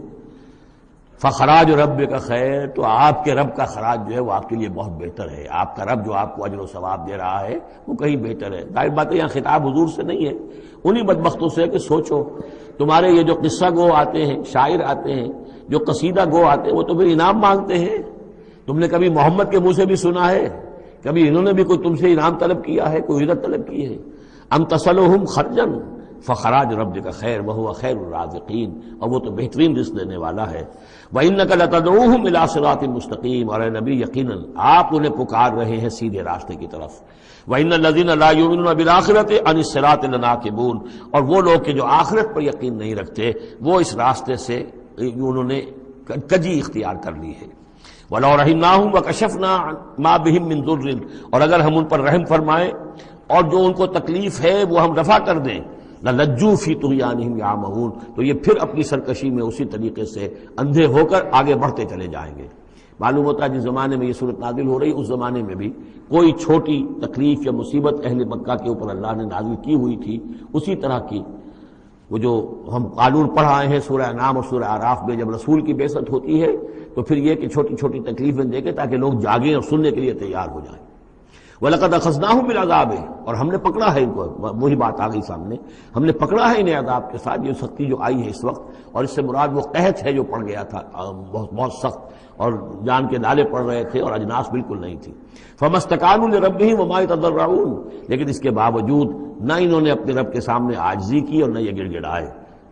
فخراج رب کا خیر، تو آپ کے رب کا خراج جو ہے وہ آپ کے لیے بہت بہتر ہے. آپ کا رب جو آپ کو اجر و ثواب دے رہا ہے وہ کہیں بہتر ہے. ظاہر بات ہے یہاں خطاب حضور سے نہیں ہے، انہی بدبختوں سے ہے کہ سوچو تمہارے یہ جو قصہ گو آتے ہیں، شاعر آتے ہیں، جو قصیدہ گو آتے ہیں، وہ تو پھر انعام مانگتے ہیں. تم نے کبھی محمد کے منہ سے بھی سنا ہے؟ کبھی انہوں نے بھی کوئی تم سے انعام طلب کیا ہے، کوئی عزت طلب کی ہے؟ ام تسألہم خرجا فخراج رب کا خیر وہو خیر الرازقین، اور وہ تو بہترین رزق دینے والا ہے. وَإِنَّكَ لَتَدْعُوهُمْ إِلَىٰ صِرَاطٍ مُسْتَقِيمٍ، اور اے نبی یقیناً آپ انہیں پکار رہے ہیں سیدھے راستے کی طرف. وَإِنَّ الَّذِينَ لَا يُؤْمِنُونَ بِالْآخِرَةِ عَنِ الصِّرَاطِ لَنَاكِبُونَ، اور وہ لوگ کہ جو آخرت پر یقین نہیں رکھتے وہ اس راستے سے انہوں نے کجی اختیار کر لی ہے. وَلَوْ رَحِمْنَاهُمْ وَكَشَفْنَا مَا بِهِمْ مِنْ ضُرٍّ، اور اگر ہم ان پر رحم فرمائیں اور جو ان کو تکلیف ہے وہ ہم رفع کر دیں، لَلَجُّوا فِي طُغْيَانِهِمْ يَعْمَهُونَ، تو یہ پھر اپنی سرکشی میں اسی طریقے سے اندھے ہو کر آگے بڑھتے چلے جائیں گے. معلوم ہوتا ہے جس زمانے میں یہ صورت نازل ہو رہی، اس زمانے میں بھی کوئی چھوٹی تکلیف یا مصیبت اہل مکہ کے اوپر اللہ نے نازل کی ہوئی تھی، اسی طرح کی وہ جو ہم قانون پڑھ آئے ہیں سورہ انعام اور سورہ اعراف میں، جب رسول کی بعثت ہوتی ہے تو پھر یہ کہ چھوٹی چھوٹی تکلیفیں دے کے تاکہ لوگ جاگیں اور سننے کے لیے تیار ہو جائیں. وَلَقَدْ أَخَذْنَاهُمْ بِالْعَذَابِ، اور ہم نے پکڑا ہے ان کو، وہی بات آ گئی سامنے، ہم نے پکڑا ہے انہیں عذاب کے ساتھ. یہ سختی جو آئی ہے اس وقت، اور اس سے مراد وہ قحط ہے جو پڑ گیا تھا بہت بہت سخت، اور جان کے نالے پڑ رہے تھے اور اجناس بالکل نہیں تھی. فَمَا اسْتَكَانُوا لِرَبِّهِمْ وَمَا يَتَضَرَّعُونَ، لیکن اس کے باوجود نہ انہوں نے اپنے رب کے سامنے عاجزی کی اور نہ یہ گڑ گڑائے.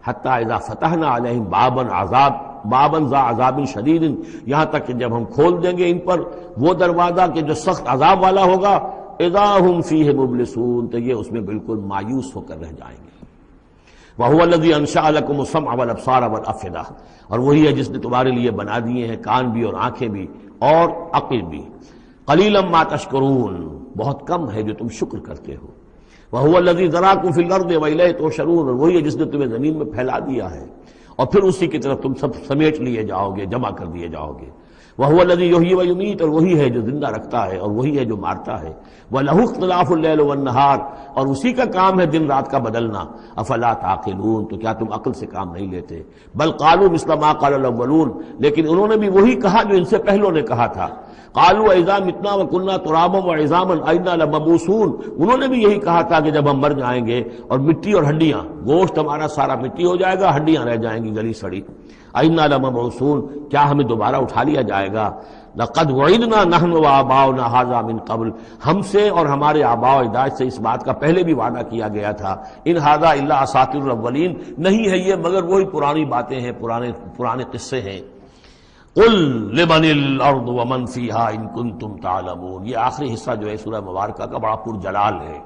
حَتَّى إِذَا فَتَحْنَا عَلَيْهِمْ بابًا ذا عذاب شدید، یہاں تک کہ جب ہم کھول دیں گے ان پر وہ دروازہ کہ جو سخت عذاب والا ہوگا، اذا ہم فیہ مبلسون، تو یہ اس میں بالکل مایوس ہو کر رہ جائیں گے. وَهُوَ الَّذِي أَنشَأَ لَكُمُ السَّمْعَ وَالْأَبْصَارَ وَالْأَفْئِدَةَ، اور وہی ہے جس نے تمہارے لیے بنا دیے ہیں کان بھی اور آنکھیں بھی اور عقل بھی. قَلِيلًا مَا تَشْكُرُونَ، بہت کم ہے جو تم شکر کرتے ہو. وَهُوَ الَّذِي ذَرَاكُمْ فِي الْأَرْضِ وَإِلَيْهِ تُحْشَرُونَ، اور وہی ہے جس نے تمہیں زمین میں پھیلا دیا ہے اور پھر اسی کی طرف تم سب سمیٹ لیے جاؤ گے، جمع کر دیے جاؤ گے. وَهُوَ الَّذِي يُحْيِي وَيُمِيتُ، اور وہی ہے جو زندہ رکھتا ہے اور وہی ہے جو مارتا ہے. وَلَهُ اخْتِلَافُ اللَّيْلِ وَالنَّهَارِ، اور اسی کا کام ہے دن رات کا بدلنا. افلا تعقلون، تو کیا تم عقل سے کام نہیں لیتے؟ بل قالوا مثل ما قال الاولون، لیکن انہوں نے بھی وہی کہا جو ان سے پہلوں نے کہا تھا. قالوا اذا متنا وكنا ترابا وعظاما انا لمبعوثون، انہوں نے بھی یہی کہا تھا کہ جب ہم مر جائیں گے اور مٹی اور ہڈیاں، گوشت ہمارا سارا مٹی ہو جائے گا، ہڈیاں رہ جائیں گی گلی سڑی. انا لمبعوثون، کیا ہمیں دوبارہ اٹھا لیا جائے گا؟ لقد وعدنا نحن وآباؤنا هذا من قبل، ہم سے اور ہمارے آباء و اجداد سے اس بات کا پہلے بھی وعدہ کیا گیا تھا. ان هذا الا اساطیر الاولین، نہیں ہے یہ مگر وہی پرانی باتیں ہیں، پرانے قصے ہیں. قل لمن الارض ومن فیہا ان کنتم تعلمون، یہ آخری حصہ جو ہے سورہ مبارکہ کا بڑا پرجلال ہے،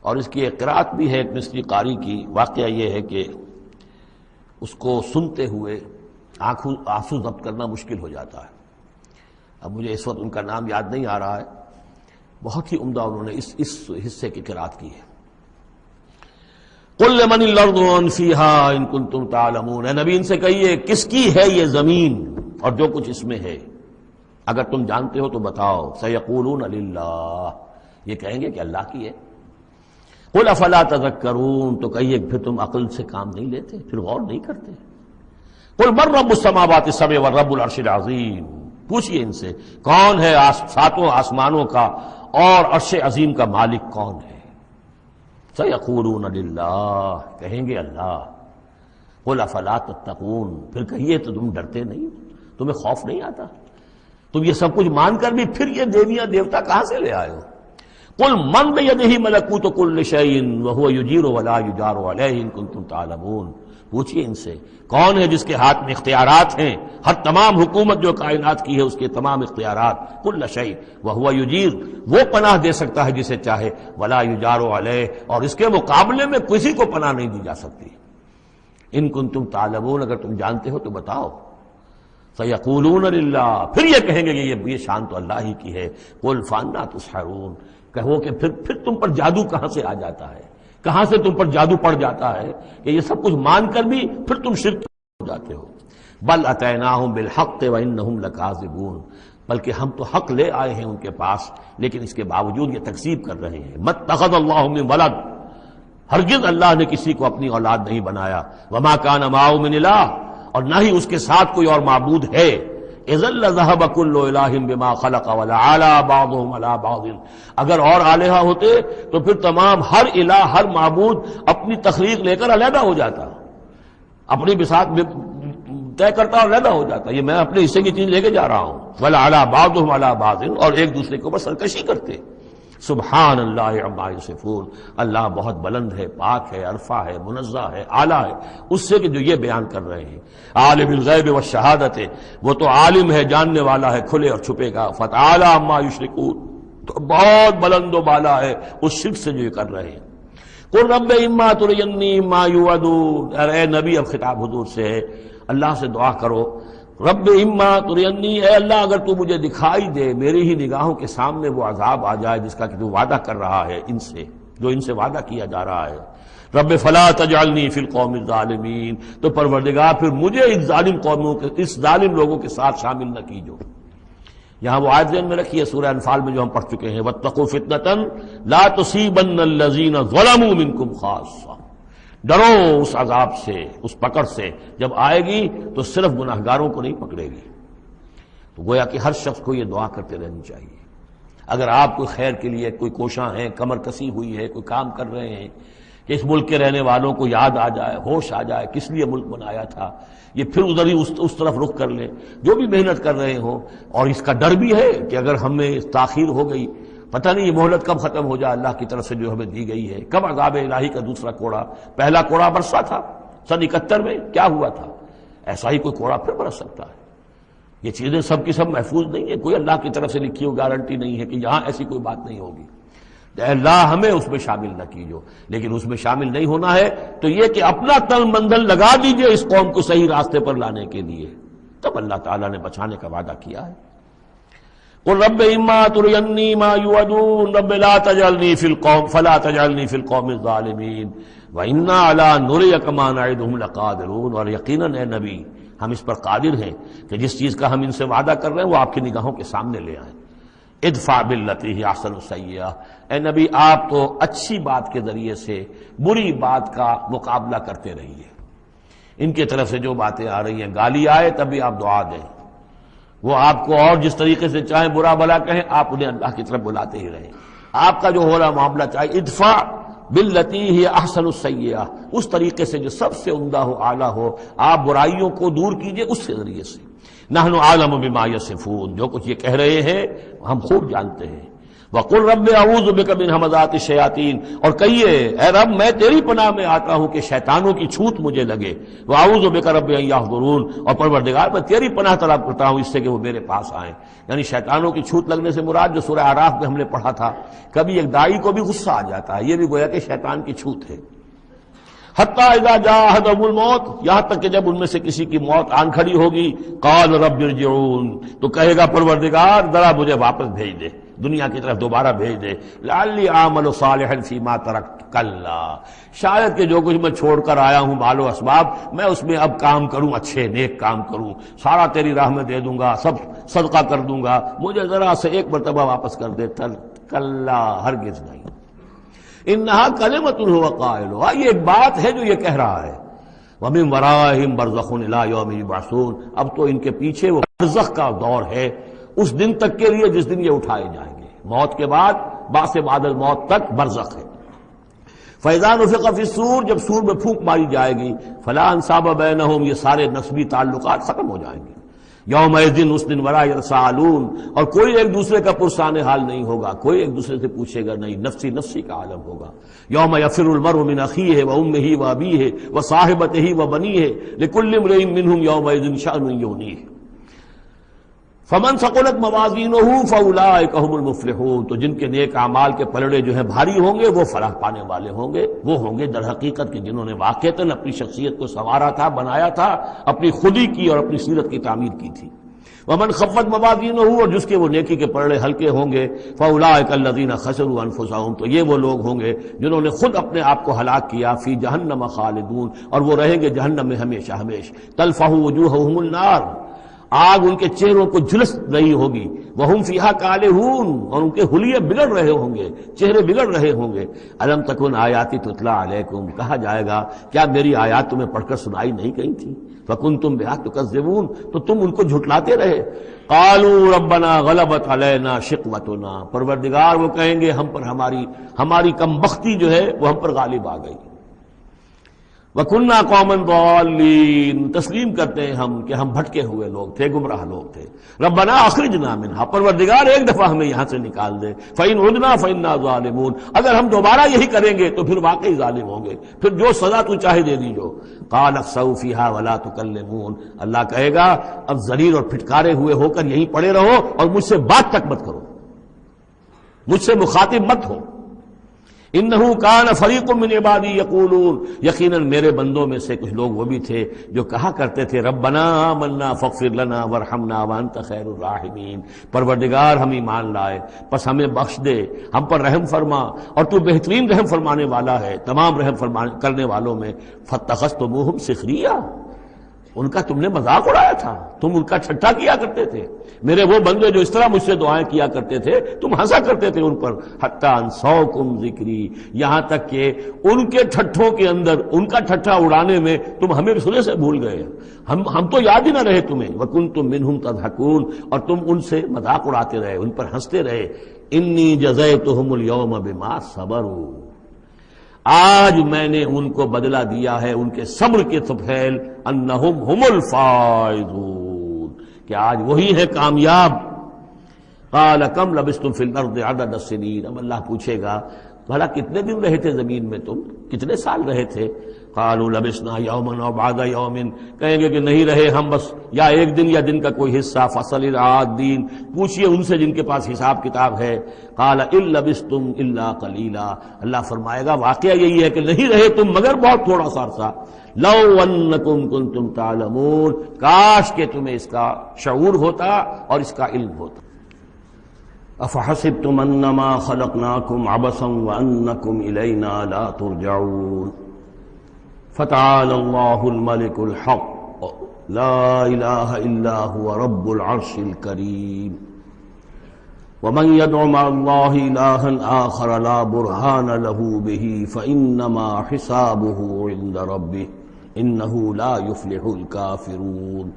اور اس کی ایک قرات بھی ہے ایک مصری قاری کی. واقعہ یہ ہے کہ اس کو سنتے ہوئے آنسو ضبط کرنا مشکل ہو جاتا ہے. اب مجھے اس وقت ان کا نام یاد نہیں آ رہا ہے، بہت ہی عمدہ انہوں نے اس حصے کی قرات کی ہے. قل لمن الارض ومن فیہا ان کنتم تعلمون، اے نبی ان سے کہیے کس کی ہے یہ زمین اور جو کچھ اس میں ہے، اگر تم جانتے ہو تو بتاؤ. سیقولون للہ، یہ کہیں گے کہ اللہ کی ہے. قل افلا تذکرون، تو کہیے پھر تم عقل سے کام نہیں لیتے، پھر غور نہیں کرتے. قل من رب السماوات السبع ورب العرش العظیم، پوچھئے ان سے کون ہے ساتوں آسمانوں کا اور عرش عظیم کا مالک کون ہے. سیقولون للہ، کہیں گے اللہ. قل افلا تتقون، پھر کہیے تو تم ڈرتے نہیں، تمہیں خوف نہیں آتا؟ تم یہ سب کچھ مان کر بھی پھر یہ دیویاں دیوتا کہاں سے لے آئے ہو؟ قل من بیدہ ملکوت کل شیء وہو یجیر ولا یجار علیہ ان کنتم تعلمون، پوچھئے ان سے کون ہے جس کے ہاتھ میں اختیارات ہیں، ہر تمام حکومت جو کائنات کی ہے اس کے تمام اختیارات. کل شیء وہو یجیر، وہ پناہ دے سکتا ہے جسے چاہے، ولا یجار علیہ، اور اس کے مقابلے میں کسی کو پناہ نہیں دی جا سکتی. ان کنتم تعلمون، اگر تم جانتے ہو تو بتاؤ. سیقولون للہ، پھر یہ کہیں گے کہ یہ شان تو اللہ ہی کی ہے. قل فانا تسحرون، کہو کہ پھر تم پر جادو کہاں سے آ جاتا ہے، کہاں سے تم پر جادو پڑ جاتا ہے کہ یہ سب کچھ مان کر بھی پھر تم شرک ہو جاتے ہو. بل اتیناہم بالحق وانہم لکاذبون، بلکہ ہم تو حق لے آئے ہیں ان کے پاس، لیکن اس کے باوجود یہ تکذیب کر رہے ہیں. مَتَّخَذَ اللَّهُ مِن وَلَدٍ، ہرگز اللہ نے کسی کو اپنی اولاد نہیں بنایا. وَمَا كَانَ مَعَهُ مِنْ إِلَٰهٍ، اور نہ ہی اس کے ساتھ کوئی اور معبود ہے. اذا لذهب كل الہ بما خلق ولعلى بعضهم على بعض، اگر اور الہہ ہوتے تو پھر تمام ہر الہ ہر معبود اپنی تخلیق لے کر علیحدہ ہو جاتا، اپنی بساط طے کرتا اور علیحدہ ہو جاتا. یہ میں اپنے حصے کی چیز لے کے جا رہا ہوں. ولعلى بعضهم على بعض، اور ایک دوسرے کے اوپر سرکشی کرتے. سبحان اللہ عما یصفون، اللہ بہت بلند ہے، پاک ہے، عرفہ ہے، منزہ ہے، اعلیٰ ہے اس سے کہ جو یہ بیان کر رہے ہیں. عالم الغیب والشہادت، وہ تو عالم ہے، جاننے والا ہے کھلے اور چھپے کا. فتعالی عما یشرکون، تو بہت بلند و بالا ہے اس شرک سے جو یہ کر رہے ہیں. قل رب اما ترینی ما یوعدون، اے نبی اب خطاب حضور سے ہے، اللہ سے دعا کرو. رب اما ترینی، اے اللہ اگر تو مجھے دکھائی دے، میری ہی نگاہوں کے سامنے وہ عذاب آ جائے جس کا کہ تو وعدہ کر رہا ہے ان سے، جو ان سے وعدہ کیا جا رہا ہے. رب فلا تجعلنی فی القوم الظالمین، تو پروردگار پھر مجھے اس ظالم قوموں کے، اس ظالم لوگوں کے ساتھ شامل نہ کیجو. یہاں وہ آیت ذہن میں رکھیے سورہ انفال میں جو ہم پڑھ چکے ہیں، واتقوا فتنة لا تصیبن الذین ظلموا منکم خاصہ، ڈرو اس عذاب سے، اس پکڑ سے، جب آئے گی تو صرف گناہگاروں کو نہیں پکڑے گی. تو گویا کہ ہر شخص کو یہ دعا کرتے رہنی چاہیے. اگر آپ کوئی خیر کے لیے کوئی کوشاں ہیں، کمر کسی ہوئی ہے، کوئی کام کر رہے ہیں کہ اس ملک کے رہنے والوں کو یاد آ جائے، ہوش آ جائے کس لیے ملک بنایا تھا، یہ پھر ادھر ہی اس طرف رخ کر لیں جو بھی محنت کر رہے ہوں. اور اس کا ڈر بھی ہے کہ اگر ہمیں تاخیر ہو گئی، پتہ نہیں یہ مہلت کب ختم ہو جائے اللہ کی طرف سے جو ہمیں دی گئی ہے، کب عذاب الہی کا دوسرا کوڑا. پہلا کوڑا برسا تھا سن 71 میں، کیا ہوا تھا، ایسا ہی کوئی کوڑا پھر برس سکتا ہے. یہ چیزیں سب کی سب محفوظ نہیں ہے، کوئی اللہ کی طرف سے لکھی ہوئی گارنٹی نہیں ہے کہ یہاں ایسی کوئی بات نہیں ہوگی. اللہ ہمیں اس میں شامل نہ کیجو، لیکن اس میں شامل نہیں ہونا ہے تو یہ کہ اپنا تن بندھن لگا دیجئے اس قوم کو صحیح راستے پر لانے کے لیے، تب اللہ تعالیٰ نے بچانے کا وعدہ کیا ہے. قل رب اما ترینی ما یوعدون رب لا تجعلنی فی القوم فلا تجعلنی فی القوم الظالمین وانا علی نریک ما نعدہم لقادرون. اور یقیناً اے نبی ہم اس پر قادر ہیں کہ جس چیز کا ہم ان سے وعدہ کر رہے ہیں وہ آپ کی نگاہوں کے سامنے لے آئیں۔ ادفع باللتی ہی احسن السیئہ، اے نبی آپ تو اچھی بات کے ذریعے سے بری بات کا مقابلہ کرتے رہیے۔ ان کی طرف سے جو باتیں آ رہی ہیں، گالی آئے تب بھی آپ دعا دیں، وہ آپ کو اور جس طریقے سے چاہیں برا بھلا کہیں، آپ انہیں اللہ کی طرف بلاتے ہی رہیں۔ آپ کا جو ہو رہا معاملہ چاہے ادفع باللتی ہی احسن السیئہ، اس طریقے سے جو سب سے عمدہ ہو، اعلیٰ ہو، آپ برائیوں کو دور کیجئے اس کے ذریعے سے۔ نحن اعلم بما یصفون، جو کچھ یہ کہہ رہے ہیں ہم خوب جانتے ہیں۔ وقل رب اعوذ بک من ہمزات الشیاطین، اور کہیے اے رب میں تیری پناہ میں آتا ہوں کہ شیطانوں کی چھوت مجھے لگے۔ واعوذ بک رب ان یحضرون، اور پروردگار میں تیری پناہ طلب کرتا ہوں اس سے کہ وہ میرے پاس آئیں۔ یعنی شیطانوں کی چھوت لگنے سے مراد جو سورہ اعراف میں ہم نے پڑھا تھا، کبھی ایک داعی کو بھی غصہ آ جاتا ہے، یہ بھی گویا کہ شیطان کی چھوت ہے۔ حتیٰ اذا جاء احدهم الموت، یہاں تک کہ جب ان میں سے کسی کی موت آن کھڑی ہوگی، قال رب ارجعون، تو کہے گا پروردگار ذرا مجھے واپس بھیج دے، دنیا کی طرف دوبارہ بھیج دے۔ لعلی اعمل صالحا فیما ترکت، کلا، شاید کہ جو کچھ میں چھوڑ کر آیا ہوں مال و اسباب، میں اس میں اب کام کروں، اچھے نیک کام کروں، سارا تیری راہ میں دے دوں گا، سب صدقہ کر دوں گا، مجھے ذرا سے ایک مرتبہ واپس کر دے۔ کلا، ہرگز نہیں۔ انہا کلمۃ هو قائلھا، یہ ایک بات ہے جو یہ کہہ رہا ہے۔ ومن ورائہم برزخ الی یوم یبعثون، اب تو ان کے پیچھے وہ برزخ کا دور ہے، اس دن تک کے لیے جس دن یہ اٹھائے جائیں گے، موت کے بعد، بعث بعد الموت تک برزخ ہے۔ فاذا نفخ فی الصور، جب سور میں پھونک ماری جائے گی، فلا انصاب بینہم، یہ سارے نسبی تعلقات ختم ہو جائیں گے۔ یومئذ، اس دن، ولا یتساءلون، اور کوئی ایک دوسرے کا پرسان حال نہیں ہوگا، کوئی ایک دوسرے سے پوچھے گا نہیں، نفسی نفسی کا عالم ہوگا۔ یوم یفر المرء من اخیہ وامہ وابیہ وصاحبتہ وبنیہ لکل امرئ منہم یومئذ شأن یغنیہ۔ فمن ثقلت موازینہ فاولئک هم المفلحون، تو جن کے نیک اعمال کے پلڑے جو ہیں بھاری ہوں گے وہ فلاح پانے والے ہوں گے، وہ ہوں گے در حقیقت کہ جنہوں نے واقعتاً اپنی شخصیت کو سنوارا تھا، بنایا تھا، اپنی خودی کی اور اپنی سیرت کی تعمیر کی تھی۔ ومن خفت موازینہ، اور جس کے وہ نیکی کے پلڑے ہلکے ہوں گے، فاولئک الذین خسروا انفسهم، تو یہ وہ لوگ ہوں گے جنہوں نے خود اپنے آپ کو ہلاک کیا۔ فی جہنم خالدون، اور وہ رہیں گے جہنم میں ہمیشہ ہمیشہ۔ تلفح وجوہہم النار، آگ ان کے چہروں کو جھلس رہی ہوگی۔ وہم فیہا کالہون، اور ان کے حلیے بگڑ رہے ہوں گے، چہرے بگڑ رہے ہوں گے۔ الم تکن آیاتی تتلی علیکم، کہا جائے گا کیا میری آیات تمہیں پڑھ کر سنائی نہیں گئی تھی؟ فکنتم بہا تکذبون، تو تم ان کو جھٹلاتے رہے۔ قالوا ربنا غلبت علینا شقوتنا، پروردگار وہ کہیں گے ہم پر ہماری کم بختی جو ہے وہ ہم پر غالب آ گئی۔ وَكُنَّا قَوْمًا ضَالِّينَ، تسلیم کرتے ہیں ہم کہ ہم بھٹکے ہوئے لوگ تھے، گمراہ لوگ تھے۔ ربنا اخرجنا منہا، پروردگار ایک دفعہ ہمیں یہاں سے نکال دے۔ فَإِنْ عُدْنَا فَإِنَّا ظَالِمُونَ، اگر ہم دوبارہ یہی کریں گے تو پھر واقعی ظالم ہوں گے، پھر جو سزا تو چاہے دے دیجو۔ قَالَ اخْسَئُوا فِيهَا وَلَا تُكَلِّمُونَ، اللہ کہے گا اب ذلیل اور پھٹکارے ہوئے ہو کر یہیں پڑے رہو اور مجھ سے بات تک مت کرو، مجھ سے مخاطب مت ہو۔ انہو کان فریق من عبادی یقولون، یقیناً میرے بندوں میں سے کچھ لوگ وہ بھی تھے جو کہا کرتے تھے ربنا آمنا فاغفر لنا وارحمنا وانت خیر الراحمین، پروردگار ہم ایمان لائے پس ہمیں بخش دے، ہم پر رحم فرما اور تو بہترین رحم فرمانے والا ہے تمام رحم کرنے والوں میں۔ فاتخذتموہم سخریا، ان کا تم نے مذاق اڑایا تھا، تم ان کا ٹھٹھا کیا کرتے تھے، میرے وہ بندے جو اس طرح مجھ سے دعائیں کیا کرتے تھے تم ہنسا کرتے تھے ان پر۔ حتی انسوکم ذکری، یہاں تک کہ ان کے ٹھٹھوں کے اندر، ان کا ٹھٹھا اڑانے میں تم ہمیں سنے سے بھول گئے، ہم تو یاد ہی نہ رہے تمہیں۔ وکنتم منہم تضحکون، اور تم ان سے مذاق اڑاتے رہے، ان پر ہنستے رہے۔ انی جزیتہم اليوم بما صبروا، آج میں نے ان کو بدلہ دیا ہے ان کے صبر کے طفیل، انہم ہم الفائزون، کہ آج وہی ہے کامیاب۔ قال کم لبثتم فی الارض عدد السنین، اب اللہ پوچھے گا بھلا کتنے دن رہے تھے زمین میں، تم کتنے سال رہے تھے؟ قالوا لبثنا یوما او بعد یوم، کہیں گے کہ نہیں رہے ہم بس یا ایک دن یا دن کا کوئی حصہ۔ فصل العادین، پوچھئے ان سے جن کے پاس حساب کتاب ہے۔ قال ان لبثتم الا قلیلا، اللہ فرمائے گا واقعہ یہی ہے کہ نہیں رہے تم مگر بہت تھوڑا سا عرصہ۔ لو انکم کنتم تعلمون، کاش کہ تمہیں اس کا شعور ہوتا اور اس کا علم ہوتا۔ افحسبتم انما خلقناکم عبثا وانکم الینا لا ترجعون فتعالى اللہ الملک الحق لا الہ الا هو رب العرش الکریم ومن يدع مع الله إلها آخر لا برهان له به فإنما حسابه عند ربه إنه لا يفلح الكافرون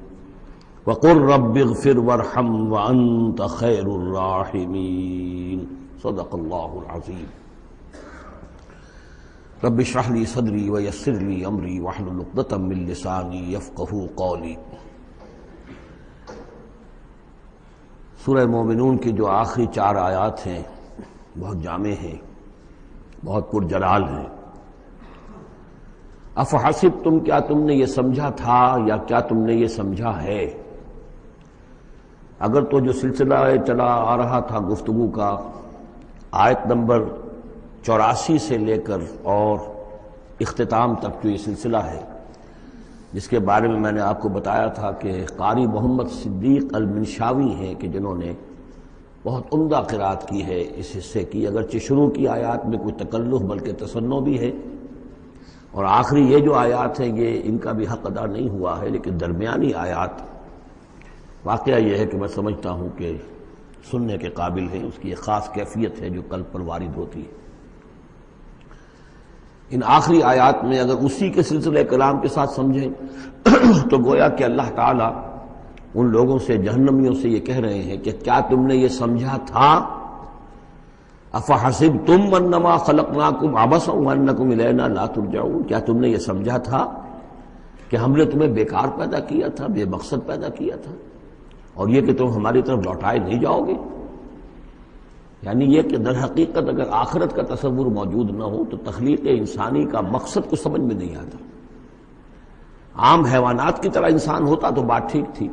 وقل رب اغفر وارحم وأنت خير الراحمين صدق الله العظيم رب اشرح لي صدري ويسر لي أمري واحلل عقدة من لساني يفقهوا قولي۔ سورہ مومنون کی جو آخری 4 آیات ہیں بہت جامع ہیں، بہت پرجلال ہیں۔ افحسبتم، کیا تم نے یہ سمجھا تھا یا کیا تم نے یہ سمجھا ہے؟ اگر تو جو سلسلہ چلا آ رہا تھا گفتگو کا، آیت نمبر 84 سے لے کر اور اختتام تک جو یہ سلسلہ ہے، جس کے بارے میں میں نے آپ کو بتایا تھا کہ قاری محمد صدیق المنشاوی ہیں کہ جنہوں نے بہت عمدہ قرأت کی ہے اس حصے کی، اگرچہ شروع کی آیات میں کوئی تکلف بلکہ تصنع بھی ہے، اور آخری یہ جو آیات ہیں یہ ان کا بھی حق ادا نہیں ہوا ہے، لیکن درمیانی آیات واقعہ یہ ہے کہ میں سمجھتا ہوں کہ سننے کے قابل ہیں، اس کی ایک خاص کیفیت ہے جو قلب پر وارد ہوتی ہے۔ ان آخری آیات میں اگر اسی کے سلسلہ کلام کے ساتھ سمجھیں تو گویا کہ اللہ تعالیٰ ان لوگوں سے، جہنمیوں سے یہ کہہ رہے ہیں کہ کیا تم نے یہ سمجھا تھا؟ افحسبتم انما خلقناکم عبثا وانکم الینا لا ترجعون، کیا تم نے یہ سمجھا تھا کہ ہم نے تمہیں بیکار پیدا کیا تھا، بے مقصد پیدا کیا تھا، اور یہ کہ تم ہماری طرف لوٹائے نہیں جاؤ گے؟ یعنی یہ کہ در حقیقت اگر آخرت کا تصور موجود نہ ہو تو تخلیق انسانی کا مقصد کو سمجھ میں نہیں آتا۔ عام حیوانات کی طرح انسان ہوتا تو بات ٹھیک تھی،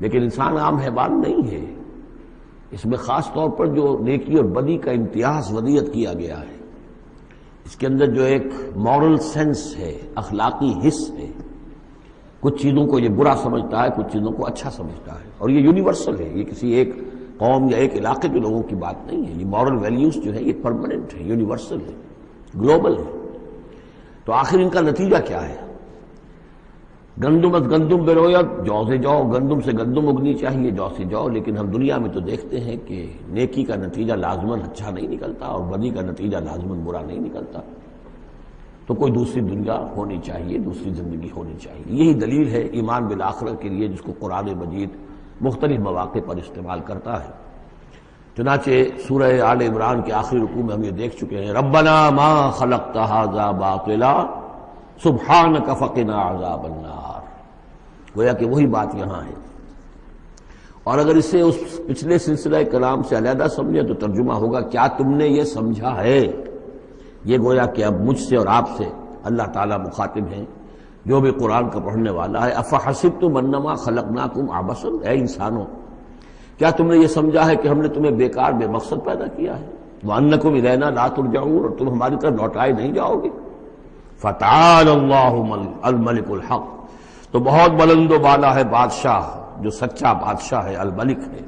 لیکن انسان عام حیوان نہیں ہے، اس میں خاص طور پر جو نیکی اور بدی کا امتیاز ودیت کیا گیا ہے، اس کے اندر جو ایک مورل سینس ہے، اخلاقی حس ہے، کچھ چیزوں کو یہ برا سمجھتا ہے، کچھ چیزوں کو اچھا سمجھتا ہے، اور یہ یونیورسل ہے، یہ کسی ایک قوم یا ایک علاقے کے لوگوں کی بات نہیں ہے، یہ مورل ویلیوز جو ہے یہ پرماننٹ ہے، یونیورسل ہے، گلوبل ہے۔ تو آخر ان کا نتیجہ کیا ہے؟ گندم از گندم برویت، جو سے جو، گندم سے گندم اگنی چاہیے، جو سے جو، لیکن ہم دنیا میں تو دیکھتے ہیں کہ نیکی کا نتیجہ لازماً اچھا نہیں نکلتا اور بدی کا نتیجہ لازماً برا نہیں نکلتا۔ تو کوئی دوسری دنیا ہونی چاہیے، دوسری زندگی ہونی چاہیے۔ یہی دلیل ہے ایمان بالآخرت کے لیے، جس کو قرآن مجید مختلف مواقع پر استعمال کرتا ہے۔ چنانچہ سورہ آل عمران کے آخری رکوع میں ہم یہ دیکھ چکے ہیں، ربنا ما خلقت ھذا باطلا سبحانک فقنا عذاب النار، گویا کہ وہی بات یہاں ہے۔ اور اگر اسے اس پچھلے سلسلہ کلام سے علیحدہ سمجھے تو ترجمہ ہوگا کیا تم نے یہ سمجھا ہے؟ یہ گویا کہ اب مجھ سے اور آپ سے اللہ تعالیٰ مخاطب ہیں، جو بھی قرآن کا پڑھنے والا ہے۔ افحسبتم انما خلقناکم عبثا، اے انسانوں کیا تم نے یہ سمجھا ہے کہ ہم نے تمہیں بیکار بے مقصد پیدا کیا ہے؟ وانکم الینا لا ترجعون، اور تم ہماری طرف لوٹائے نہیں جاؤ گے۔ فتعال اللہ الملک الحق، تو بہت بلند و بالا ہے بادشاہ جو سچا بادشاہ ہے، الملک ہے۔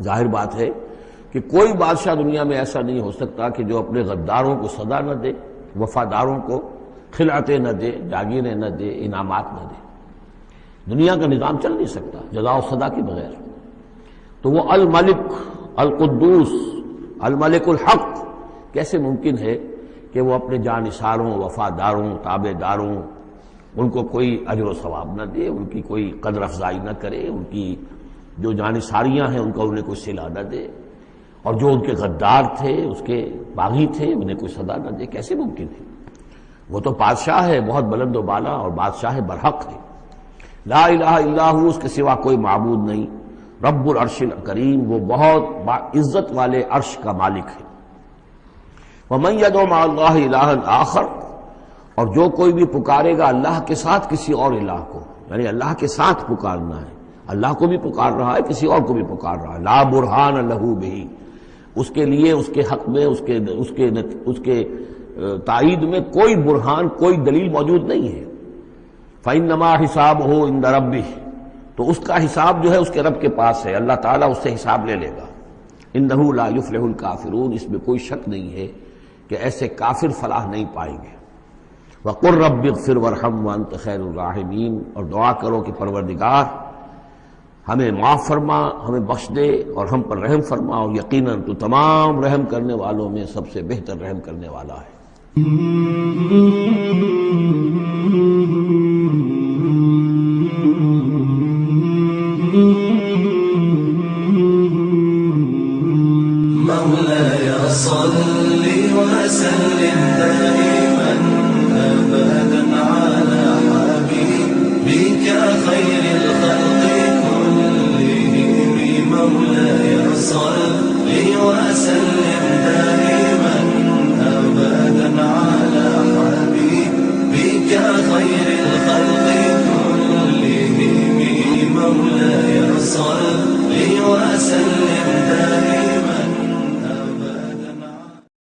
ظاہر بات ہے کہ کوئی بادشاہ دنیا میں ایسا نہیں ہو سکتا کہ جو اپنے غداروں کو سزا نہ دے، وفاداروں کو خلعتیں نہ دے، جاگیریں نہ دے، انعامات نہ دے۔ دنیا کا نظام چل نہیں سکتا جزا و سزا کے بغیر۔ تو وہ الملک القدوس الملک الحق کیسے ممکن ہے کہ وہ اپنے جانثاروں، وفاداروں، تابع داروں، ان کو کوئی اجر و ثواب نہ دے، ان کی کوئی قدر افزائی نہ کرے، ان کی جو جانثاریاں ہیں ان کا انہیں کوئی صلہ نہ دے، اور جو ان کے غدار تھے، اس کے باغی تھے، انہیں کوئی سزا نہ دے؟ کیسے ممکن ہے؟ وہ تو بادشاہ ہے، بہت بلند و بالا، اور بادشاہ برحق ہے۔ لا الہ الا ہو، اس کے سوا کوئی معبود نہیں۔ رب العرش الکریم، وہ بہت عزت والے عرش کا مالک ہے۔ ومن يدع مع اللہ الہا آخر، اور جو کوئی بھی پکارے گا اللہ کے ساتھ کسی اور الہ کو، یعنی اللہ کے ساتھ پکارنا ہے، اللہ کو بھی پکار رہا ہے، کسی اور کو بھی پکار رہا ہے، لا برہان لہ بہ، اس کے لیے، اس کے حق میں، اس کے تائید میں کوئی برہان، کوئی دلیل موجود نہیں ہے۔ فإنما حسابہ عند ربہ، تو اس کا حساب جو ہے اس کے رب کے پاس ہے، اللہ تعالیٰ اس سے حساب لے لے گا۔ انہ لا یفلح الکافرون، اس میں کوئی شک نہیں ہے کہ ایسے کافر فلاح نہیں پائیں گے۔ وَقُلْ رَبِّ اغْفِرْ وَارْحَمْ وَأَنْتَ خَيْرُ الرَّاحِمِينَ، اور دعا کرو کہ پروردگار ہمیں معاف فرما، ہمیں بخش دے اور ہم پر رحم فرما، اور یقیناً تو تمام رحم کرنے والوں میں سب سے بہتر رحم کرنے والا ہے۔ مولاي صل وسلم دائما أبدا على حبيبك خير الخلق كلهم، مولاي صل وسلم دائما أبدا على حبيبك خير الخلق كلهم، مولاي صل وسلم دائما